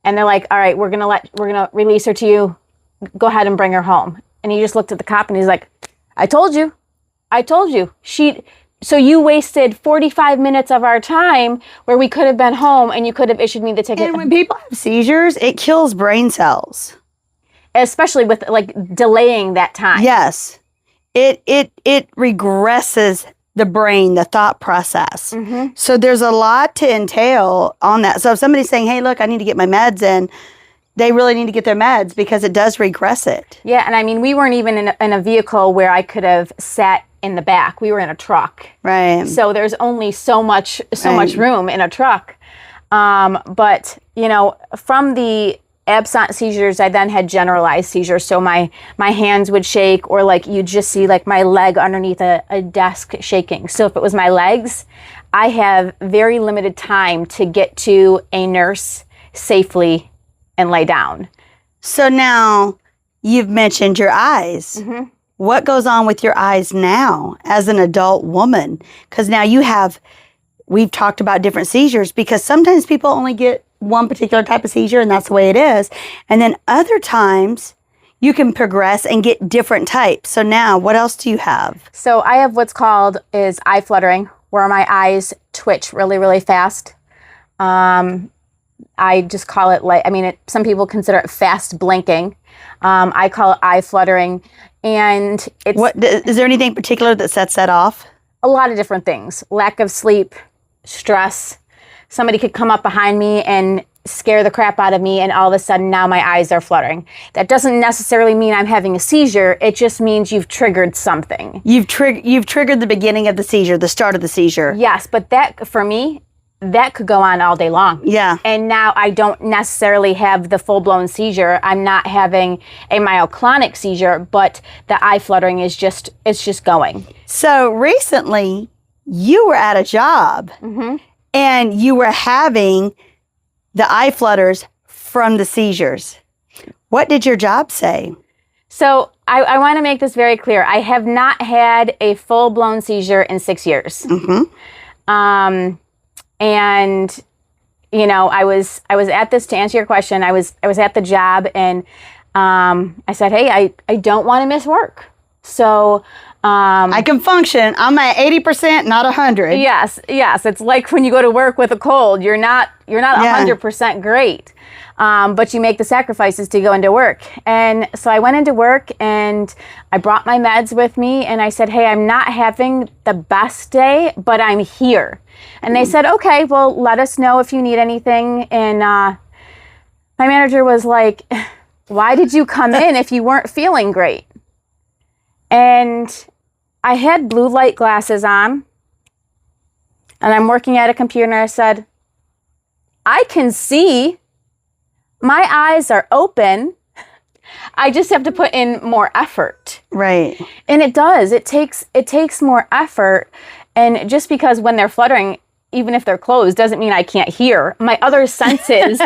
And they're like, all right, we're going to release her to you. Go ahead and bring her home. And he just looked at the cop and he's like, I told you. So you wasted 45 minutes of our time where we could have been home and you could have issued me the ticket. And when people have seizures, it kills brain cells. Especially with like delaying that time. Yes. It regresses the brain, the thought process. Mm-hmm. So there's a lot to entail on that. So if somebody's saying, hey, look, I need to get my meds in, they really need to get their meds because it does regress it. Yeah, and I mean, we weren't even in a vehicle where I could have sat in the back. We were in a truck. Right. So there's only so much room in a truck. But, you know, from the absent seizures, I then had generalized seizures. So my hands would shake, or like you just see like my leg underneath a desk shaking. So if it was my legs, I have very limited time to get to a nurse safely and lay down. So now you've mentioned your eyes. Mm-hmm. What goes on with your eyes now as an adult woman? Because now we've talked about different seizures, because sometimes people only get one particular type of seizure and that's the way it is. And then other times you can progress and get different types. So now what else do you have? So I have what's called is eye fluttering, where my eyes twitch really, really fast. I just call it some people consider it fast blinking. I call it eye fluttering. And is there anything particular that sets that off? A lot of different things. Lack of sleep, stress. Somebody could come up behind me and scare the crap out of me, and all of a sudden now my eyes are fluttering. That doesn't necessarily mean I'm having a seizure. It just means you've triggered something. You've triggered the beginning of the seizure, the start of the seizure. Yes, but that, for me, that could go on all day long. Yeah. And now I don't necessarily have the full-blown seizure. I'm not having a myoclonic seizure, but the eye fluttering it's just going. So recently you were at a job, mm-hmm. and you were having the eye flutters from the seizures. What did your job say? So I want to make this very clear. I have not had a full-blown seizure in 6 years. Mm-hmm. And, you know, I was at this, to answer your question, I was at the job, and I said, hey, I don't want to miss work. So I can function. I'm at 80%, not 100. Yes. It's like when you go to work with a cold, you're not 100% great. But you make the sacrifices to go into work. And so I went into work and I brought my meds with me, and I said, hey, I'm not having the best day, but I'm here. And they said, okay, well, let us know if you need anything. And my manager was like, why did you come in if you weren't feeling great? And I had blue light glasses on, and I'm working at a computer, and I said, I can see. My eyes are open. I just have to put in more effort. Right. And it does. It takes more effort. And just because when they're fluttering, even if they're closed, doesn't mean I can't hear. My other senses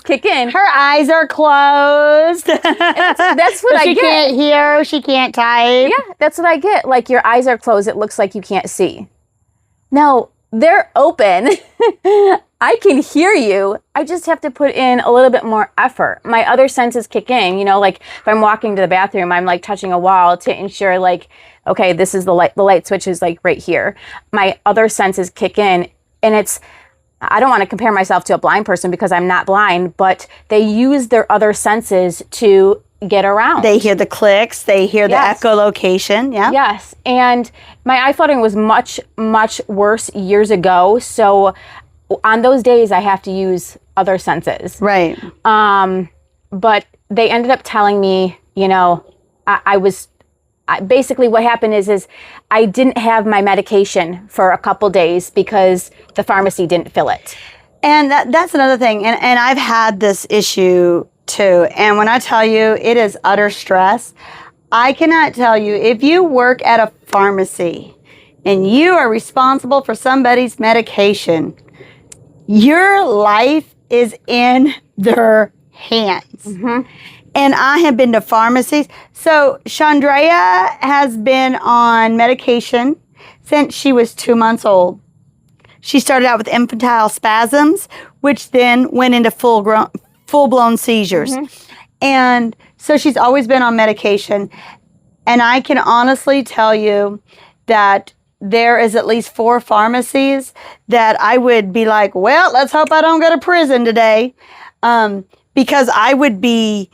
kick in. Her eyes are closed. That's what I get. She can't hear. She can't type. Yeah, that's what I get. Like, your eyes are closed. It looks like you can't see. No, they're open. I can hear you. I just have to put in a little bit more effort. My other senses kick in, you know, like if I'm walking to the bathroom, I'm like touching a wall to ensure, like, okay, this is the light switch is like right here. My other senses kick in, and I don't want to compare myself to a blind person because I'm not blind, but they use their other senses to get around. They hear the clicks, they hear the echolocation. Yeah. Yes. And my eye fluttering was much, much worse years ago. So on those days I have to use other senses. Right. But they ended up telling me, you know, basically what happened is I didn't have my medication for a couple days because the pharmacy didn't fill it. And that's another thing. And I've had this issue too. And when I tell you it is utter stress, I cannot tell you, if you work at a pharmacy and you are responsible for somebody's medication, your life is in their hands. Mm-hmm. And I have been to pharmacies. So Chandrea has been on medication since she was 2 months old. She started out with infantile spasms, which then went into full-blown seizures. Mm-hmm. And so she's always been on medication. And I can honestly tell you that there is at least 4 pharmacies that I would be like, well, let's hope I don't go to prison today. Because I would be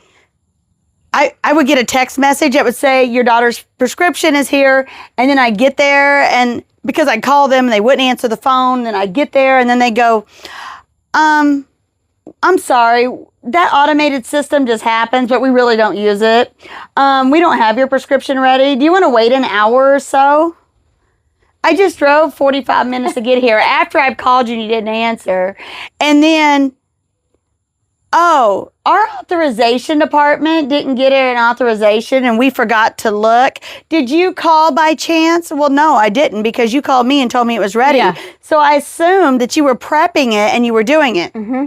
I would get a text message that would say, your daughter's prescription is here. And then I get there, and because I call them and they wouldn't answer the phone, then I get there and then they go, I'm sorry, that automated system just happens, but we really don't use it. We don't have your prescription ready. Do you want to wait an hour or so? I just drove 45 minutes to get here after I've called you and you didn't answer. And then, oh, our authorization department didn't get an authorization and we forgot to look. Did you call by chance? Well, no, I didn't, because you called me and told me it was ready. Yeah. So I assumed that you were prepping it and you were doing it. Mm-hmm.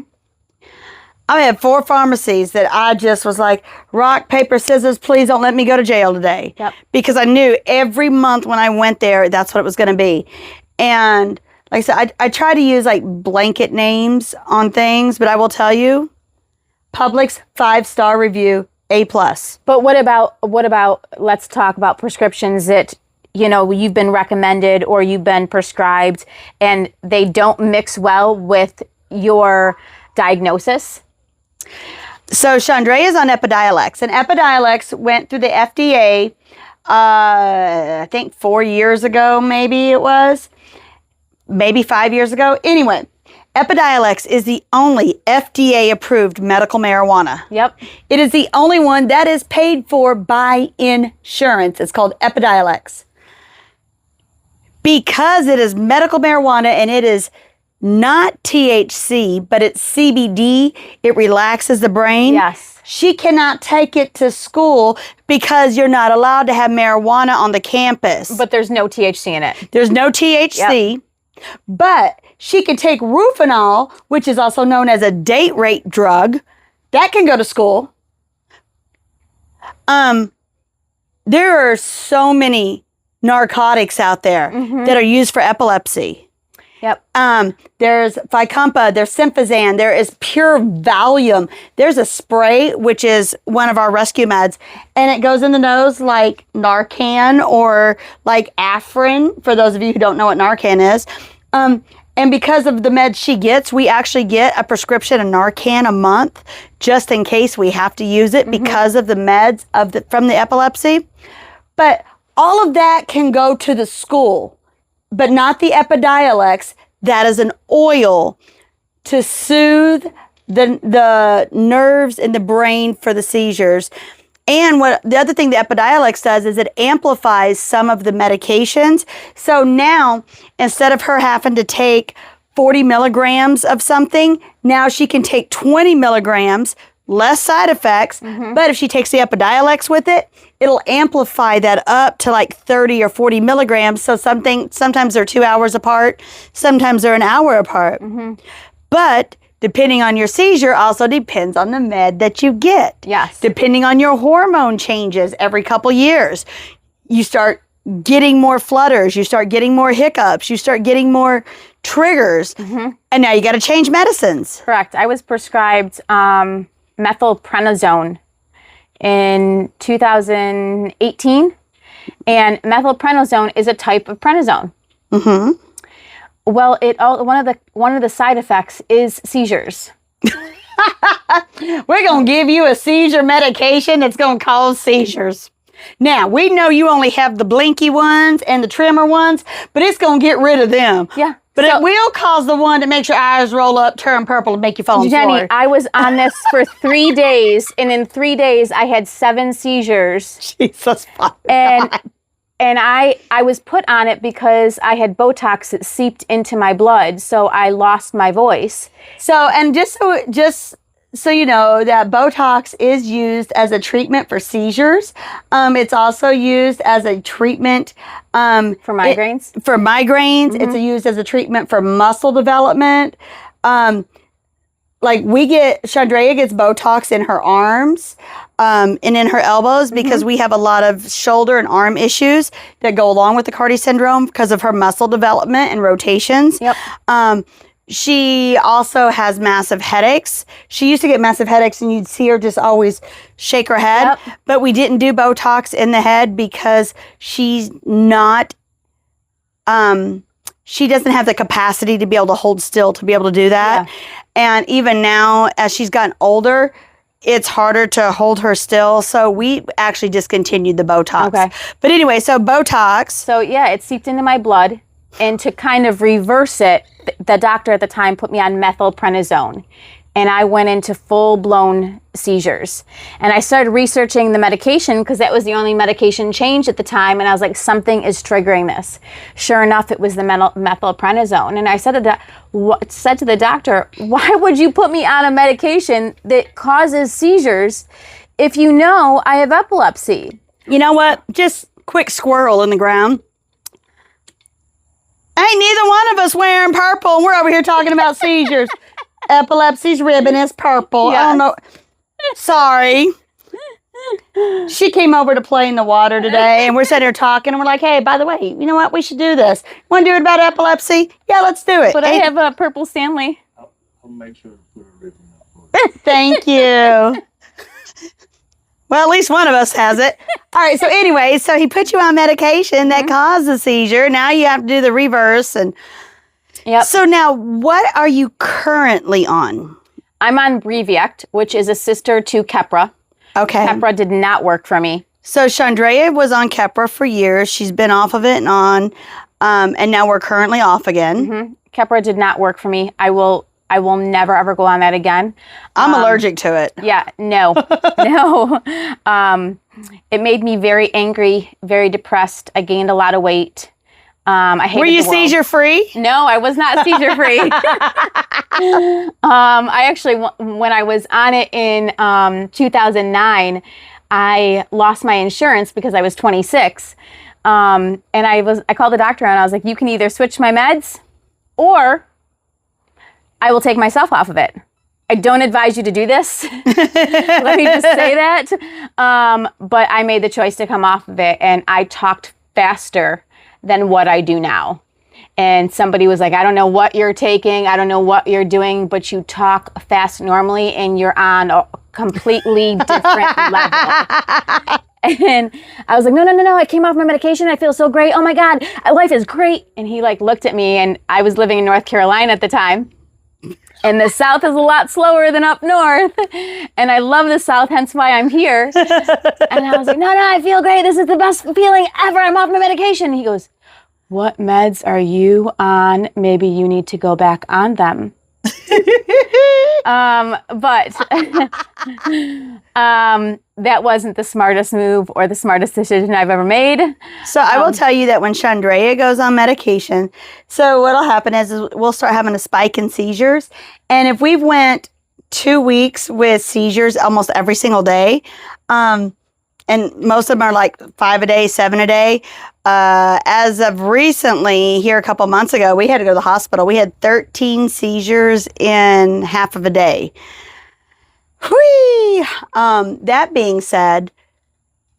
I had 4 pharmacies that I just was like, rock, paper, scissors, please don't let me go to jail today. Yep. Because I knew every month when I went there, that's what it was going to be. And like I said, I try to use like blanket names on things, but I will tell you, Publix 5-star review, A+. But what about, let's talk about prescriptions that, you know, you've been recommended or you've been prescribed and they don't mix well with your diagnosis? So Chandrea is on Epidiolex, and Epidiolex went through the FDA, I think 4 years ago, maybe it was, maybe 5 years ago. Anyway, Epidiolex is the only FDA-approved medical marijuana. Yep. It is the only one that is paid for by insurance. It's called Epidiolex. Because it is medical marijuana and it is not THC, but it's CBD, it relaxes the brain. Yes. She cannot take it to school because you're not allowed to have marijuana on the campus. But there's no THC in it. There's no THC. Yep. But she can take Rufinol, which is also known as a date rape drug. That can go to school. There are so many narcotics out there that are used for epilepsy. Yep. There's Vicompa, there's Sympazan, there is pure Valium. There's a spray, which is one of our rescue meds, and it goes in the nose like Narcan or like Afrin, for those of you who don't know what Narcan is. And because of the meds she gets, we actually get a prescription of Narcan a month, just in case we have to use it because of the meds from the epilepsy. But all of that can go to the school, but not the Epidiolex. That is an oil to soothe the nerves in the brain for the seizures. And what the other thing the Epidiolex does is it amplifies some of the medications. So now, instead of her having to take 40 milligrams of something, now she can take 20 milligrams, less side effects. But if she takes the Epidiolex with it, it'll amplify that up to like 30 or 40 milligrams. So sometimes they're 2 hours apart, sometimes they're an hour apart. But depending on your seizure also depends on the med that you get. Yes. Depending on your hormone changes every couple years. You start getting more flutters, you start getting more hiccups, you start getting more triggers, and now you got to change medicines. Correct. I was prescribed methylprednisone in 2018, and methylprednisone is a type of prednisone. Well, one of the side effects is seizures. We're gonna give you a seizure medication that's gonna cause seizures. Now, we know you only have the blinky ones and the trimmer ones, but it's gonna get rid of them. Yeah. But it will cause the one that makes your eyes roll up, turn purple, and make you fall on the floor. Jenny, I was on this for 3 days, and in 3 days, I had 7 seizures. Jesus, and I was put on it because I had Botox that seeped into my blood, so I lost my voice. So, and just so you know, that Botox is used as a treatment for seizures. It's also used as a treatment for migraines. It's used as a treatment for muscle development. Like Chandrea gets Botox in her arms and in her elbows because we have a lot of shoulder and arm issues that go along with the Cardi syndrome because of her muscle development and rotations. Yep. She also has massive headaches. She used to get massive headaches and you'd see her just always shake her head. Yep. But we didn't do Botox in the head because she's not, she doesn't have the capacity to be able to hold still to be able to do that. Yeah. And even now, as she's gotten older, it's harder to hold her still. So we actually discontinued the Botox. Okay. But anyway, so Botox. So yeah, it seeped into my blood. And to kind of reverse it, the doctor at the time put me on methylprednisone. And I went into full-blown seizures. And I started researching the medication because that was the only medication change at the time. And I was like, something is triggering this. Sure enough, it was the methylprednisone. And I said to the doctor, why would you put me on a medication that causes seizures if you know I have epilepsy? You know what? Just quick squirrel in the ground. Ain't neither one of us wearing purple. And we're over here talking about seizures. Epilepsy's ribbon is purple. Yes. I don't know. Sorry. She came over to play in the water today, and we're sitting here talking, and we're like, hey, by the way, you know what? We should do this. Want to do it about epilepsy? Yeah, let's do it. But I have a purple Stanley. I'll make sure to put a ribbon up. Thank you. Well, at least one of us has it. All right, so anyway, so he put you on medication that caused a seizure. Now you have to do the reverse. And Yep. so now, what are you currently on? I'm on Breviact, which is a sister to Keppra. Okay. Keppra did not work for me. So Chandrea was on Keppra for years. She's been off of it and on, and now we're currently off again. Mm-hmm. Keppra did not work for me. I will never ever go on that again. I'm allergic to it. Yeah, no, no. It made me very angry, very depressed. I gained a lot of weight. I hated Were you the world. seizure free? No, I was not seizure free. I actually, when I was on it in 2009, I lost my insurance because I was 26. And I called the doctor and I was like, you can either switch my meds or I will take myself off of it. I don't advise you to do this. Let me just say that. But I made the choice to come off of it, and I talked faster than what I do now. And somebody was like, I don't know what you're taking. I don't know what you're doing, but you talk fast normally and you're on a completely different level. And I was like, no. I came off my medication. I feel so great. Oh my God, life is great. And he looked at me, and I was living in North Carolina at the time. And the South is a lot slower than up north. And I love the South, hence why I'm here. And I was like, no, I feel great. This is the best feeling ever. I'm off my medication. And he goes, what meds are you on? Maybe you need to go back on them. But that wasn't the smartest move or the smartest decision I've ever made. So I will tell you that when Chandrea goes on medication, so what'll happen is we'll start having a spike in seizures. And if we've went 2 weeks with seizures almost every single day, and most of them are like 5 a day, 7 a day. As of recently, here a couple months ago, we had to go to the hospital. We had 13 seizures in half of a day. Whee! That being said,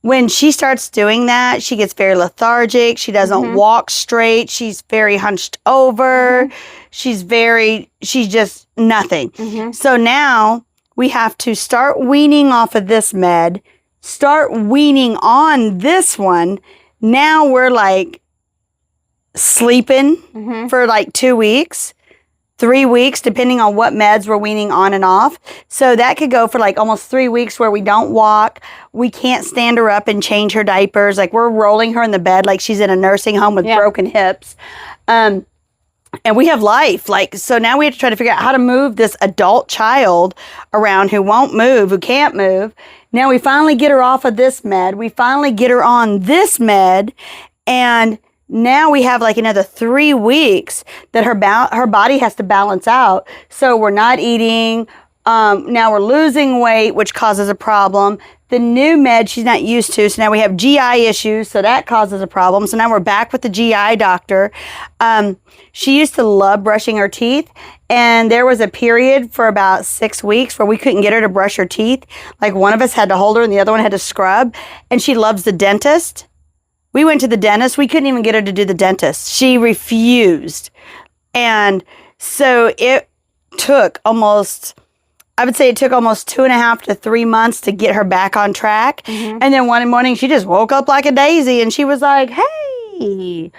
when she starts doing that, she gets very lethargic. She doesn't walk straight. She's very hunched over. She's just nothing. So now we have to start weaning off of this med, start weaning on this one. Now we're like sleeping for like 2 weeks, 3 weeks, depending on what meds we're weaning on and off. So that could go for like almost 3 weeks where we don't walk. We can't stand her up and change her diapers. Like we're rolling her in the bed like she's in a nursing home with broken hips. And we have life. So now we have to try to figure out how to move this adult child around who won't move, who can't move. Now we finally get her off of this med. We finally get her on this med. And now we have like another 3 weeks that her body has to balance out. So we're not eating. Now we're losing weight, which causes a problem. The new med she's not used to. So now we have GI issues. So that causes a problem. So now we're back with the GI doctor. She used to love brushing her teeth. And there was a period for about 6 weeks where we couldn't get her to brush her teeth. Like one of us had to hold her and the other one had to scrub. And she loves the dentist. We went to the dentist. We couldn't even get her to do the dentist. She refused. And so it took almost 2.5 to 3 months to get her back on track. And then one morning she just woke up like a daisy and she was like, hey.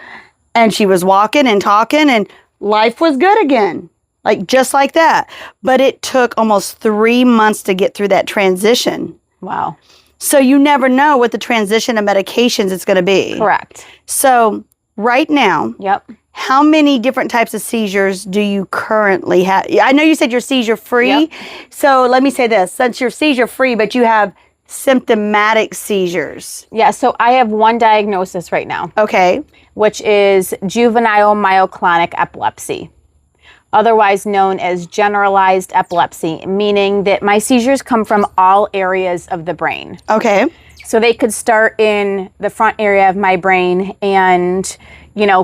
And she was walking and talking and life was good again. like just like that. But it took almost 3 months to get through that transition. Wow. So you never know what the transition of medications is going to be. Correct. So right now, Yep. how many different types of seizures do you currently have? I know you said you're seizure free. Yep. So let me say this, since you're seizure free, but you have symptomatic seizures. Yeah, so I have one diagnosis right now, Okay. which is juvenile myoclonic epilepsy, otherwise known as generalized epilepsy, meaning that my seizures come from all areas of the brain. Okay. So they could start in the front area of my brain and,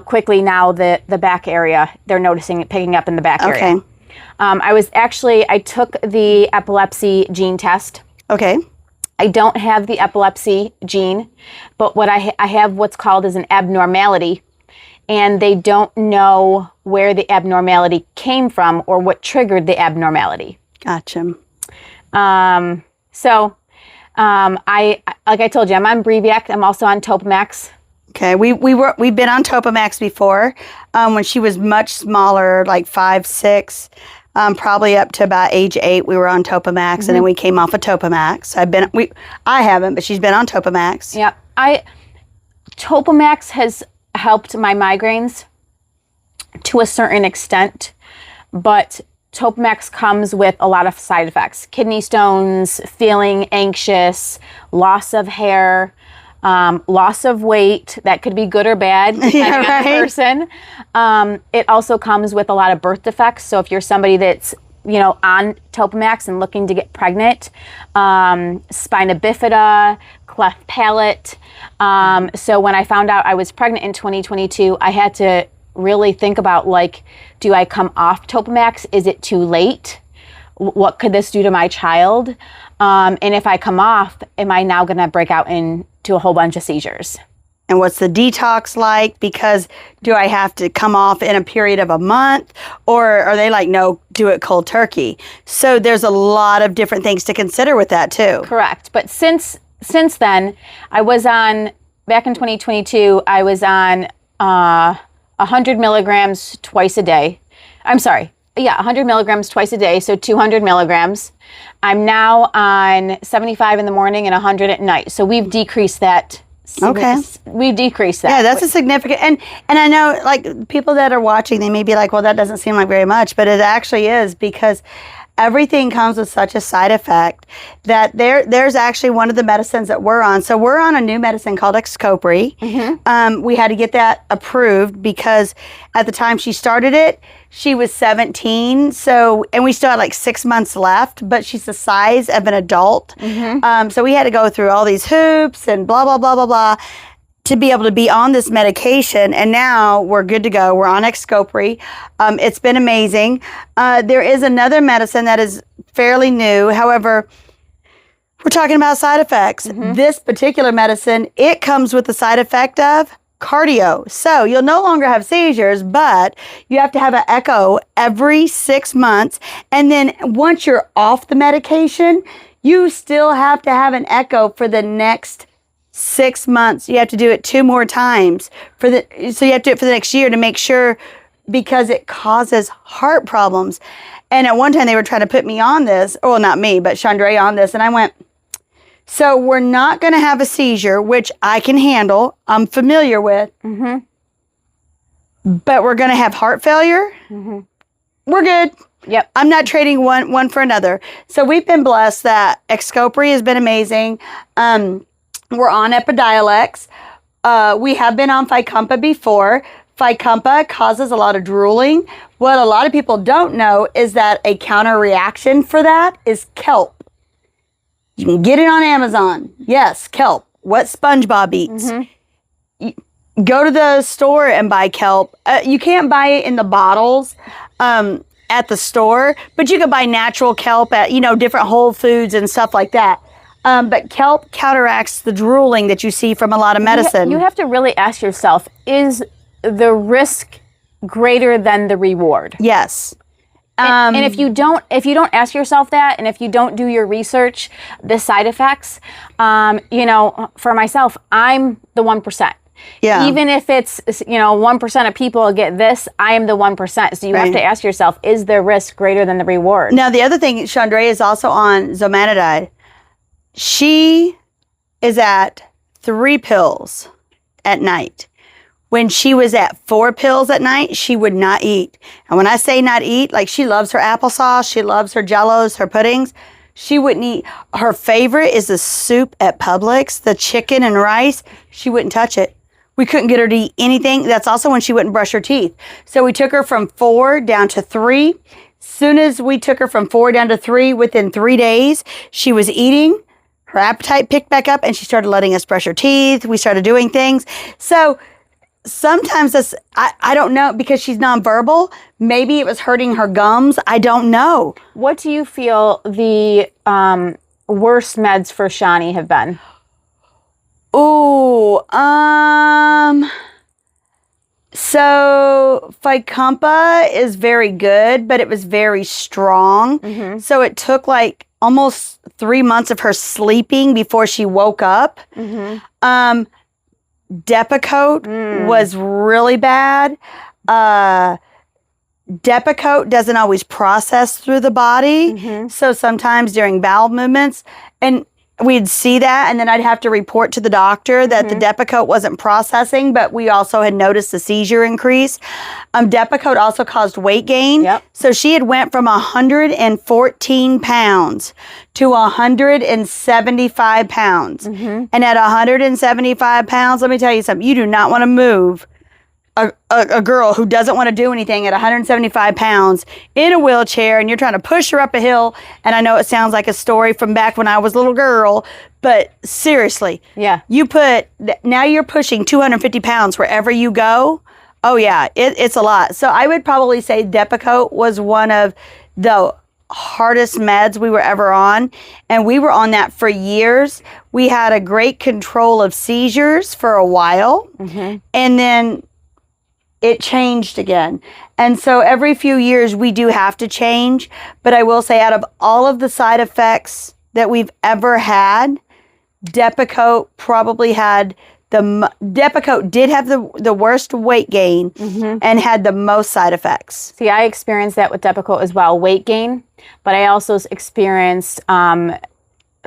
quickly now the back area, they're noticing it picking up in the back area. Okay. I took the epilepsy gene test. Okay. I don't have the epilepsy gene, but what I have what's called as an abnormality, and they don't know where the abnormality came from or what triggered the abnormality. Gotcha. I like I told you, I'm on Breviac. I'm also on Topamax. Okay. We've been on Topamax before, when she was much smaller, like 5, 6. Probably up to about age 8, we were on Topamax, and then we came off of Topamax. I haven't, but she's been on Topamax. Yeah, Topamax has helped my migraines to a certain extent, but Topamax comes with a lot of side effects: kidney stones, feeling anxious, loss of hair, loss of weight. That could be good or bad depending on the person. It also comes with a lot of birth defects. So if you're somebody that's, on Topamax and looking to get pregnant, spina bifida, cleft palate. So when I found out I was pregnant in 2022, I had to really think about, do I come off Topamax? Is it too late? What could this do to my child? And if I come off, am I now going to break out into a whole bunch of seizures? And what's the detox like? Because do I have to come off in a period of a month, or are they like, no, do it cold turkey? So there's a lot of different things to consider with that too. Correct. But since then, back in 2022, I was on 100 milligrams twice a day. I'm sorry. Yeah, 100 milligrams twice a day, so 200 milligrams. I'm now on 75 in the morning and 100 at night. So we've decreased that. Okay. We've decreased that. Yeah, that's a significant, and I know, like, people that are watching, they may be like, well, that doesn't seem like very much, but it actually is, because everything comes with such a side effect that there's actually one of the medicines that we're on. So we're on a new medicine called Xcopri. We had to get that approved because at the time she started it, she was 17. So, and we still had like 6 months left, but she's the size of an adult. So we had to go through all these hoops and blah, blah, blah, blah, blah, to be able to be on this medication, and now we're good to go. We're on Xcopri. It's been amazing. There is another medicine that is fairly new. However, we're talking about side effects. This particular medicine, it comes with the side effect of cardio. So you'll no longer have seizures, but you have to have an echo every 6 months. And then once you're off the medication, you still have to have an echo for the next 6 months. You have to do it 2 more times so you have to do it for the next year to make sure, because it causes heart problems. And at one time they were trying to put me on this, well, not me, but Chandra on this. And I went, so we're not going to have a seizure, which I can handle, I'm familiar with, but we're going to have heart failure. We're good. Yep. I'm not trading one for another. So we've been blessed that Xcopri has been amazing. We're on Epidiolex. We have been on Fycompa before. Fycompa causes a lot of drooling. What a lot of people don't know is that a counter reaction for that is kelp. You can get it on Amazon. Yes, kelp. What SpongeBob eats. Go to the store and buy kelp. You can't buy it in the bottles at the store, but you can buy natural kelp at, different Whole Foods and stuff like that. But kelp counteracts the drooling that you see from a lot of medicine. You have to really ask yourself, is the risk greater than the reward? Yes. And if you don't ask yourself that, and if you don't do your research, the side effects, for myself, I'm the 1%. Yeah. Even if it's, 1% of people get this, I am the 1%. So you have to ask yourself, is the risk greater than the reward? Now, the other thing, Chandra is also on Zomanidide. She is at 3 pills at night. When she was at 4 pills at night, she would not eat. And when I say not eat, like she loves her applesauce, she loves her jellos, her puddings. She wouldn't eat. Her favorite is the soup at Publix, the chicken and rice. She wouldn't touch it. We couldn't get her to eat anything. That's also when she wouldn't brush her teeth. So we took her from 4 down to 3. Soon as we took her from 4 down to 3, within 3 days, she was eating. Her appetite picked back up and she started letting us brush her teeth. We started doing things. So sometimes this, I don't know, because she's nonverbal. Maybe it was hurting her gums. I don't know. What do you feel the worst meds for Shani have been? Ooh, so Ficumpa is very good, but it was very strong. Mm-hmm. So it took like almost 3 months of her sleeping before she woke up. Mm-hmm. Depakote was really bad. Depakote doesn't always process through the body. Mm-hmm. So sometimes during bowel movements, and we'd see that, and then I'd have to report to the doctor that the Depakote wasn't processing, but we also had noticed the seizure increase. Depakote also caused weight gain. Yep. So she had went from 114 pounds to 175 pounds. Mm-hmm. And at 175 pounds, let me tell you something, you do not want to move a girl who doesn't want to do anything at 175 pounds in a wheelchair, and you're trying to push her up a hill. And I know it sounds like a story from back when I was a little girl, but seriously, Yeah. now you're pushing 250 pounds wherever you go. Oh yeah, it's a lot. So I would probably say Depakote was one of the hardest meds we were ever on, and we were on that for years. We had a great control of seizures for a while, and then it changed again. And so every few years we do have to change. But I will say, out of all of the side effects that we've ever had, Depakote probably had Depakote did have the worst weight gain and had the most side effects. See, I experienced that with Depakote as well, weight gain, but I also experienced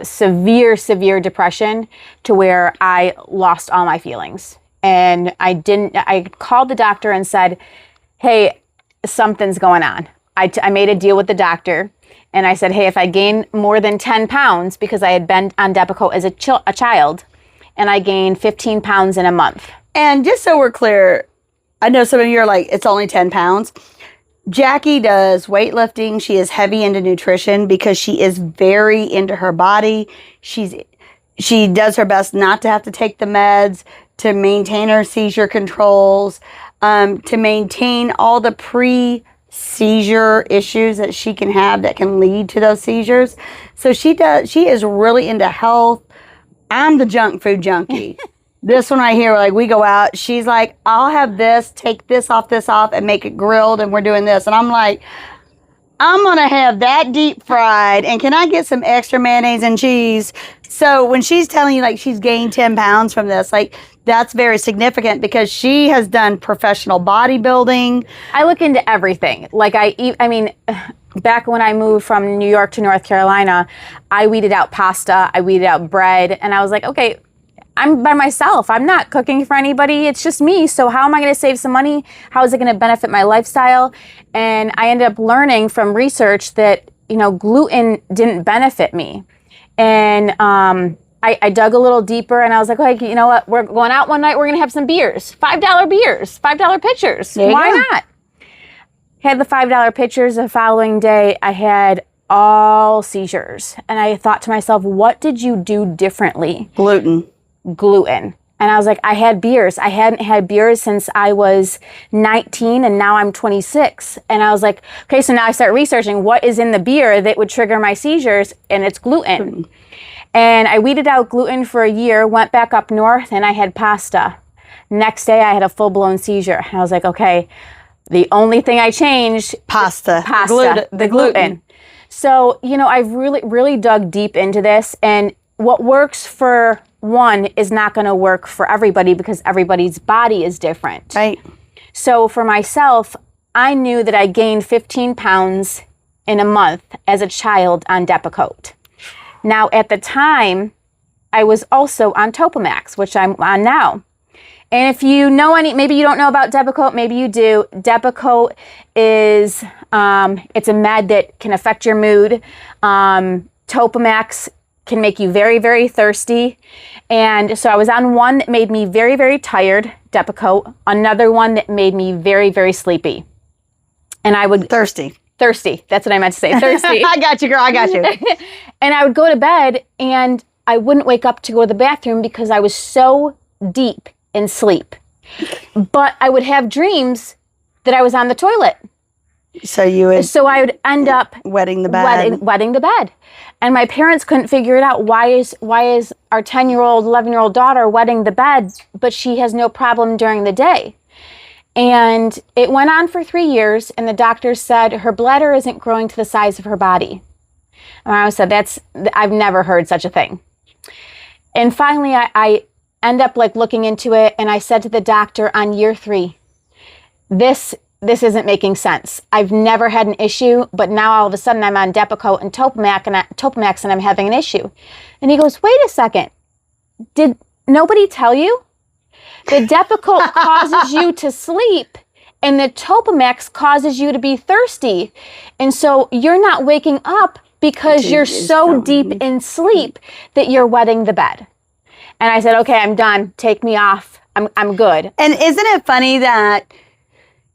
severe depression to where I lost all my feelings. And I called the doctor and said, hey, something's going on. I made a deal with the doctor, and I said, hey, if I gain more than 10 pounds, because I had been on Depakote as a child, and I gained 15 pounds in a month. And just so we're clear, I know some of you are like, it's only 10 pounds. Jackie does weightlifting. She is heavy into nutrition because she is very into her body. She does her best not to have to take the meds, to maintain her seizure controls, to maintain all the pre-seizure issues that she can have that can lead to those seizures. So she is really into health. I'm the junk food junkie. This one right here, like we go out, she's like, I'll have this, take this off, and make it grilled, and we're doing this. And I'm like, I'm going to have that deep fried, and can I get some extra mayonnaise and cheese? So when she's telling you like she's gained 10 pounds from this, like that's very significant because she has done professional bodybuilding. I look into everything. Like I mean, back when I moved from New York to North Carolina, I weeded out pasta, I weeded out bread, and I was like, okay, I'm by myself. I'm not cooking for anybody. It's just me. So how am I going to save some money? How is it going to benefit my lifestyle? And I ended up learning from research that, gluten didn't benefit me. And I dug a little deeper, and I was like, okay, you know what? We're going out one night. We're going to have some beers, $5 beers, $5 pitchers. Why not? Had the $5 pitchers. The following day, I had all seizures. And I thought to myself, what did you do differently? Gluten. And I was like, I had beers. I hadn't had beers since I was 19, and now I'm 26. And I was like, okay, so now I start researching what is in the beer that would trigger my seizures, and it's gluten. And I weeded out gluten for a year, went back up north, and I had pasta. Next day, I had a full-blown seizure. And I was like, okay, the only thing I changed... Pasta. The gluten. So, I've really dug deep into this, and what works for one is not going to work for everybody because everybody's body is different. Right. So for myself, I knew that I gained 15 pounds in a month as a child on Depakote. Now, at the time, I was also on Topamax, which I'm on now. And if you know maybe you don't know about Depakote, maybe you do. Depakote is, it's a med that can affect your mood. Topamax can make you very, very thirsty. And so I was on one that made me very, very tired, Depakote. Another one that made me very, very sleepy. And I would... Thirsty. That's what I meant to say. Thirsty. I got you, girl. I got you. And I would go to bed and I wouldn't wake up to go to the bathroom because I was so deep in sleep. But I would have dreams that I was on the toilet. So I would end up wetting the bed. Wetting the bed. And my parents couldn't figure it out. Why is our 10-year-old, 11-year-old daughter wetting the bed, but she has no problem during the day? And it went on for 3 years, and the doctor said her bladder isn't growing to the size of her body. And I said, I've never heard such a thing. And finally, I end up looking into it, and I said to the doctor on year 3, this isn't making sense. I've never had an issue, but now all of a sudden I'm on Depakote and Topamax, and I'm having an issue. And he goes, wait a second. Did nobody tell you? The Depakote causes you to sleep, and the Topamax causes you to be thirsty. And so you're not waking up because you're so deep in sleep that you're wetting the bed. And I said, okay, I'm done. Take me off. I'm good. And isn't it funny that,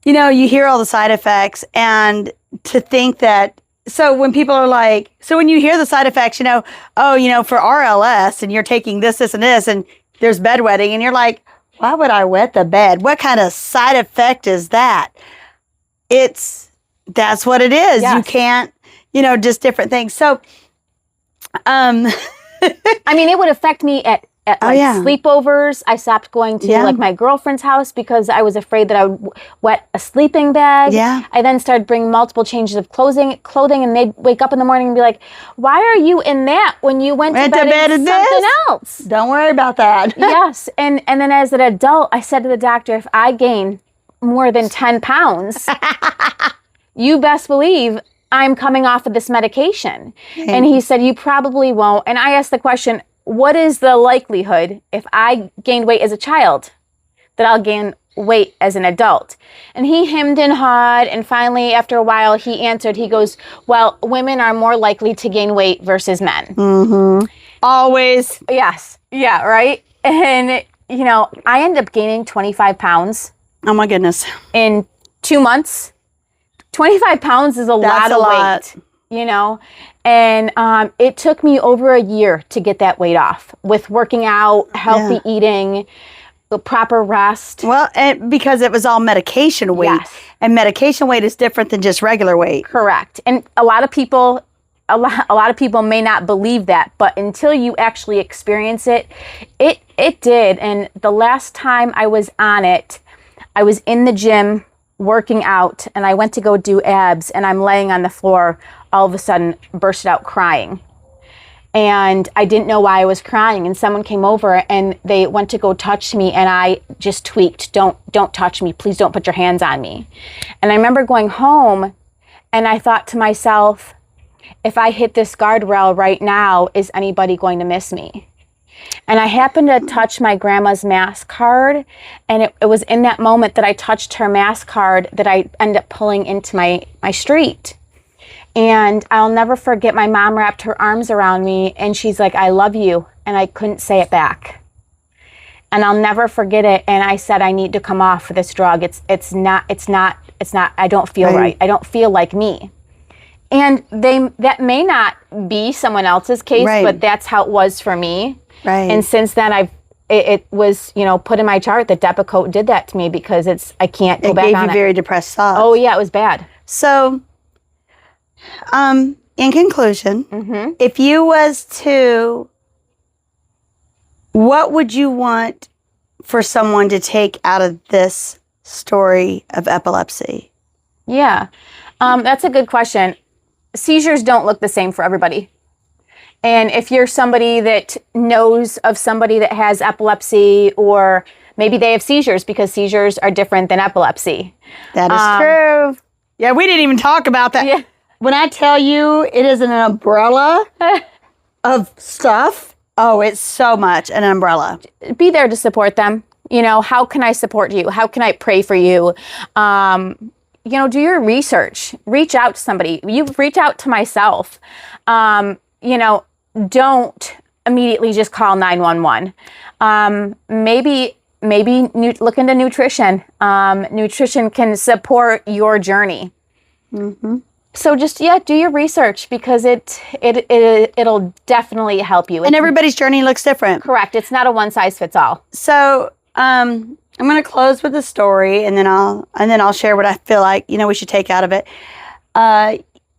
you hear all the side effects, and to think that, so when people are like, so when you hear the side effects, for RLS, and you're taking this, and this, and there's bedwetting, and you're like, why would I wet the bed? What kind of side effect is that? That's what it is. Yes. You can't, just different things. So, it would affect me at sleepovers. I stopped going to my girlfriend's house because I was afraid that I would wet a sleeping bag. Yeah. I then started bringing multiple changes of clothing, and they'd wake up in the morning and be like, "Why are you in that when you went to bed in something else?" Don't worry about that. Yes, and then as an adult, I said to the doctor, if I gain more than 10 pounds, you best believe I'm coming off of this medication. And he said, you probably won't. And I asked the question, what is the likelihood if I gained weight as a child that I'll gain weight as an adult? And he hemmed and hawed, and finally, after a while, he answered, he goes, well, women are more likely to gain weight versus men. Mm-hmm. Always. Yes. Yeah, right? And, I ended up gaining 25 pounds. Oh, my goodness. In 2 months. 25 pounds is a lot of weight. And it took me over a year to get that weight off with working out, healthy eating, the proper rest. Well, because it was all medication weight. Yes. And medication weight is different than just regular weight. Correct. And a lot of people may not believe that, but until you actually experience it, it did. And the last time I was on it, I was in the gym working out, and I went to go do abs, and I'm laying on the floor, all of a sudden bursted out crying. And I didn't know why I was crying, and someone came over and they went to go touch me, and I just tweaked, don't touch me, please don't put your hands on me. And I remember going home, and I thought to myself, if I hit this guardrail right now, is anybody going to miss me? And I happened to touch my grandma's mask card, and it was in that moment that I touched her mask card that I ended up pulling into my street. And I'll never forget, my mom wrapped her arms around me, and she's like, I love you. And I couldn't say it back. And I'll never forget it. And I said, I need to come off this drug. It's not, I don't feel right. I don't feel like me. And that may not be someone else's case, but that's how it was for me. Right. And since then, it was, put in my chart that Depakote did that to me because I can't go back on it. It gave you very depressed thoughts. Oh, yeah, it was bad. So, in conclusion, if you was to, what would you want for someone to take out of this story of epilepsy? Yeah, that's a good question. Seizures don't look the same for everybody. And if you're somebody that knows of somebody that has epilepsy, or maybe they have seizures, because seizures are different than epilepsy. That is true. Yeah, we didn't even talk about that. Yeah. When I tell you it is an umbrella of stuff, oh, it's so much an umbrella. Be there to support them. You know, how can I support you? How can I pray for you? You know, do your research. Reach out to somebody. You reach out to myself. You know, don't immediately just call 911. Maybe look into nutrition. Nutrition can support your journey. Mm-hmm. So just, do your research, because it'll definitely help you. And everybody's journey looks different. Correct. It's not a one size fits all. So I'm going to close with a story, and then I'll share what I feel like, you know, we should take out of it.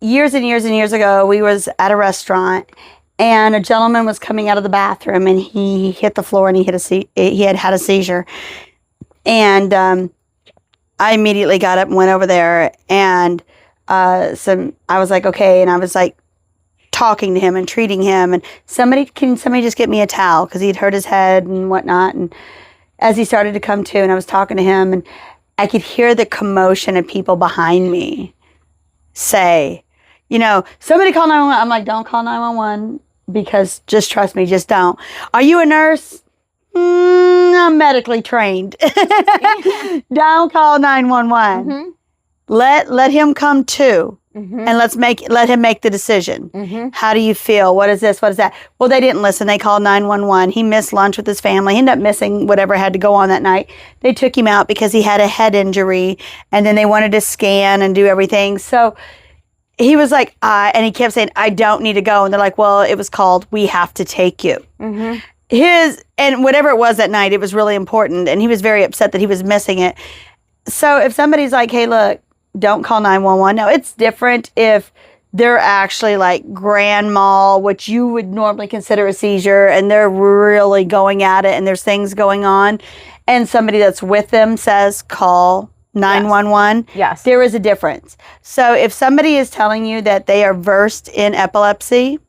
Years and years and years ago, we was at a restaurant, and a gentleman was coming out of the bathroom, and he hit the floor, and he had a seizure. And I immediately got up and went over there, and I was like, okay, and I was like talking to him and treating him, and somebody just get me a towel, because he'd hurt his head and whatnot. And as he started to come to, and I was talking to him, and I could hear the commotion of people behind me say, you know, somebody call 911. I'm like, don't call 911, because just trust me, just don't. Are you a nurse? I'm medically trained. Don't call 911. Mm-hmm. Let him come to, Mm-hmm. and let him make the decision. Mm-hmm. How do you feel? What is this? What is that? Well, they didn't listen. They called 911. He missed lunch with his family. He ended up missing whatever had to go on that night. They took him out because he had a head injury, and then they wanted to scan and do everything. So he was like, and he kept saying, I don't need to go. And they're like, well, it was called, we have to take you. Mm-hmm. And whatever it was that night, it was really important. And he was very upset that he was missing it. So if somebody's like, hey, look, don't call 911. Now, it's different if they're actually like grand mal, which you would normally consider a seizure, and they're really going at it, and there's things going on, and somebody that's with them says, call 911. Yes. There is a difference. So if somebody is telling you that they are versed in epilepsy,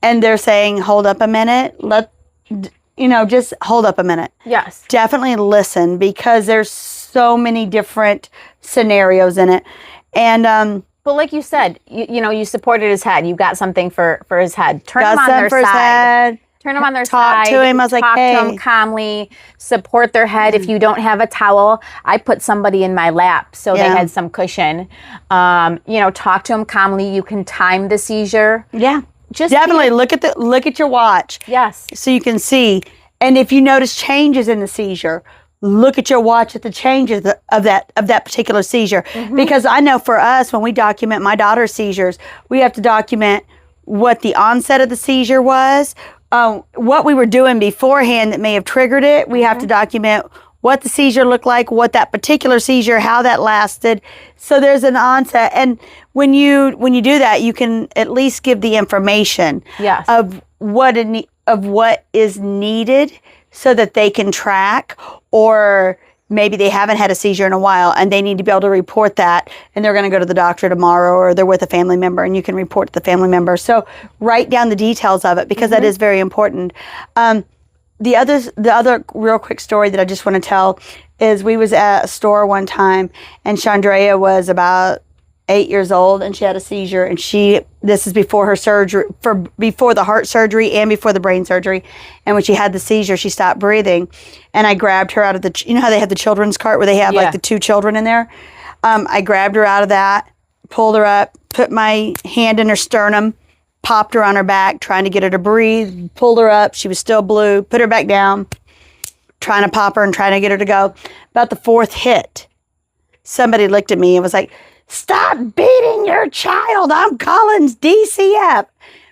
and they're saying, hold up a minute, just hold up a minute. Yes. Definitely listen, because there's so many different scenarios in it. And but like you said, you supported his head. You got something for his head. Turn him on their side. Turn them on their side. Talk to him. I was like, hey. Talk to them calmly. Support their head. If you don't have a towel, I put somebody in my lap so they had some cushion. Talk to them calmly. You can time the seizure. Yeah. Just definitely look at your watch. Yes. So you can see. And if you notice changes in the seizure, look at your watch at the changes of that particular seizure. Mm-hmm. Because I know for us, when we document my daughter's seizures, we have to document what the onset of the seizure was, what we were doing beforehand that may have triggered it. We have to document what the seizure looked like, what that particular seizure, how that lasted. So there's an onset. And when you do that, you can at least give the information of what is needed, so that they can track, or maybe they haven't had a seizure in a while and they need to be able to report that, and they're going to go to the doctor tomorrow, or they're with a family member and you can report to the family member. So write down the details of it, because that is very important. The other real quick story that I just want to tell is, we was at a store one time, and Chandrea was about 8 years old, and she had a seizure, and this is before her surgery, before the heart surgery and before the brain surgery. And when she had the seizure, she stopped breathing, and I grabbed her out of you know how they have the children's cart where they have like the 2 children in there? I grabbed her out of that, pulled her up, put my hand in her sternum, popped her on her back, trying to get her to breathe, pulled her up. She was still blue, put her back down, trying to pop her and trying to get her to go. About the 4th hit, somebody looked at me and was like, stop beating your child. I'm calling DCF.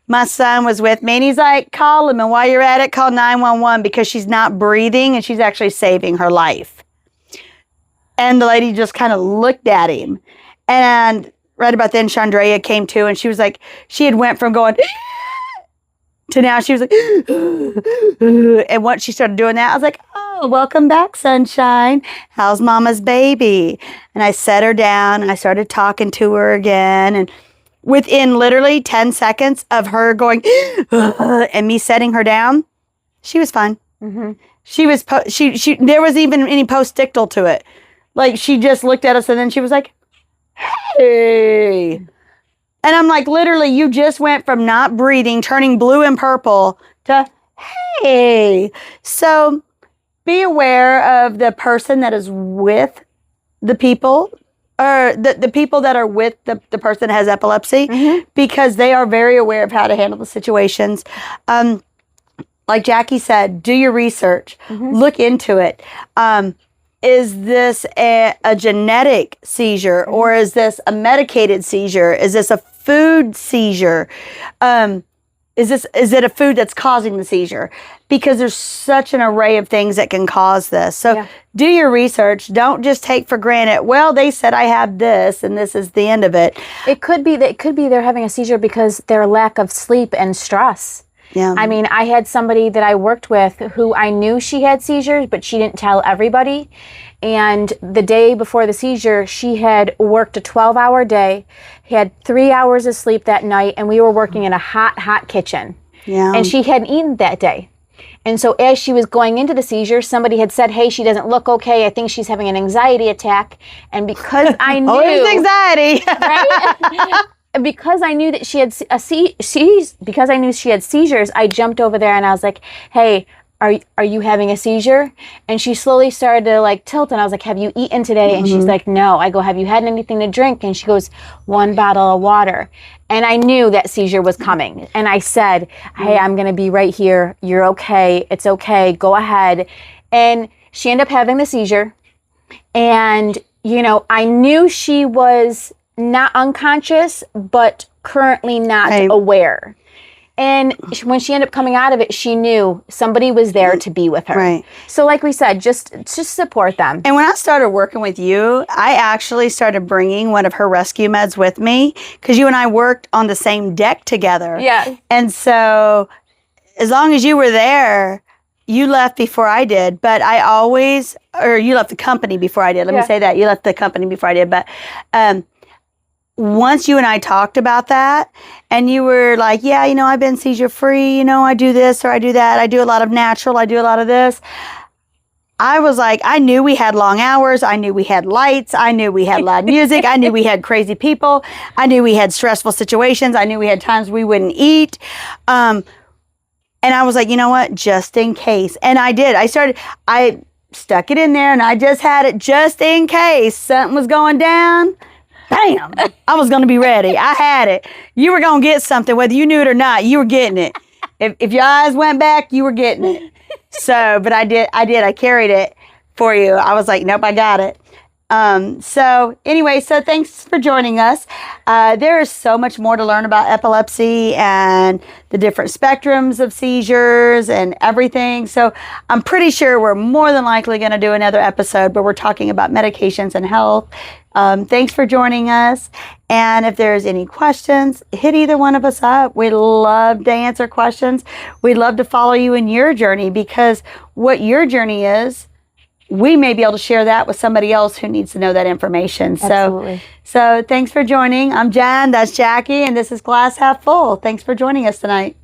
My son was with me, and he's like, call him. And while you're at it, call 911, because she's not breathing and she's actually saving her life. And the lady just kind of looked at him. And right about then, Chandrea came to, and she was like, she had went from going to now she was like, and once she started doing that, I was like, oh, welcome back, sunshine. How's mama's baby? And I set her down, and I started talking to her again. And within literally 10 seconds of her going and me setting her down, she was fine. Mm-hmm. She was, there was even any post-ictal to it. Like, she just looked at us and then she was like, hey. And I'm like, literally, you just went from not breathing, turning blue and purple to, hey. So be aware of the person that is with the people, or the people that are with the person that has epilepsy, because they are very aware of how to handle the situations. Like Jackie said, do your research, look into it. Is this a genetic seizure, or is this a medicated seizure? Is this a food seizure? Is it a food that's causing the seizure? Because there's such an array of things that can cause this. So do your research. Don't just take for granted, well, they said I have this and this is the end of it. It could be they're having a seizure because their lack of sleep and stress. Yeah. I mean, I had somebody that I worked with who I knew she had seizures, but she didn't tell everybody. And the day before the seizure, she had worked a 12-hour day, had 3 hours of sleep that night, and we were working in a hot kitchen. Yeah. And she hadn't eaten that day. And so as she was going into the seizure, somebody had said, hey, she doesn't look okay. I think she's having an anxiety attack. And because I knew... Always anxiety. Right? Because I knew that she had because I knew she had seizures, I jumped over there and I was like, hey, are you having a seizure? And she slowly started to like tilt, and I was like, have you eaten today? And she's like, no. I go, have you had anything to drink? And she goes, 1 bottle of water. And I knew that seizure was coming. And I said, hey, I'm going to be right here. You're okay. It's okay. Go ahead. And she ended up having the seizure. And, you know, I knew she was not unconscious, but currently not aware. And when she ended up coming out of it, she knew somebody was there to be with her. Right. So like we said, just support them. And when I started working with you, I actually started bringing one of her rescue meds with me, because you and I worked on the same deck together. Yeah. And so as long as you were there, you left before I did, but you left the company before I did. Let me say that. You left the company before I did. But once you and I talked about that, and you were like, yeah, you know, I've been seizure free, you know, I do this or I do that. I do a lot of natural. I do a lot of this. I was like, I knew we had long hours. I knew we had lights. I knew we had loud music. I knew we had crazy people. I knew we had stressful situations. I knew we had times we wouldn't eat. And I was like, you know what, just in case. And I did. I stuck it in there, and I just had it just in case something was going down. Bam! I was going to be ready. I had it. You were going to get something, whether you knew it or not. You were getting it. If your eyes went back, you were getting it. So, but I did. I carried it for you. I was like, nope, I got it. So anyway, so thanks for joining us. There is so much more to learn about epilepsy and the different spectrums of seizures and everything. So I'm pretty sure we're more than likely going to do another episode where we're talking about medications and health. Thanks for joining us. And if there's any questions, hit either one of us up. We'd love to answer questions. We'd love to follow you in your journey, because what your journey is, we may be able to share that with somebody else who needs to know that information. Absolutely. So thanks for joining. I'm Jen, that's Jackie, and this is Glass Half Full. Thanks for joining us tonight.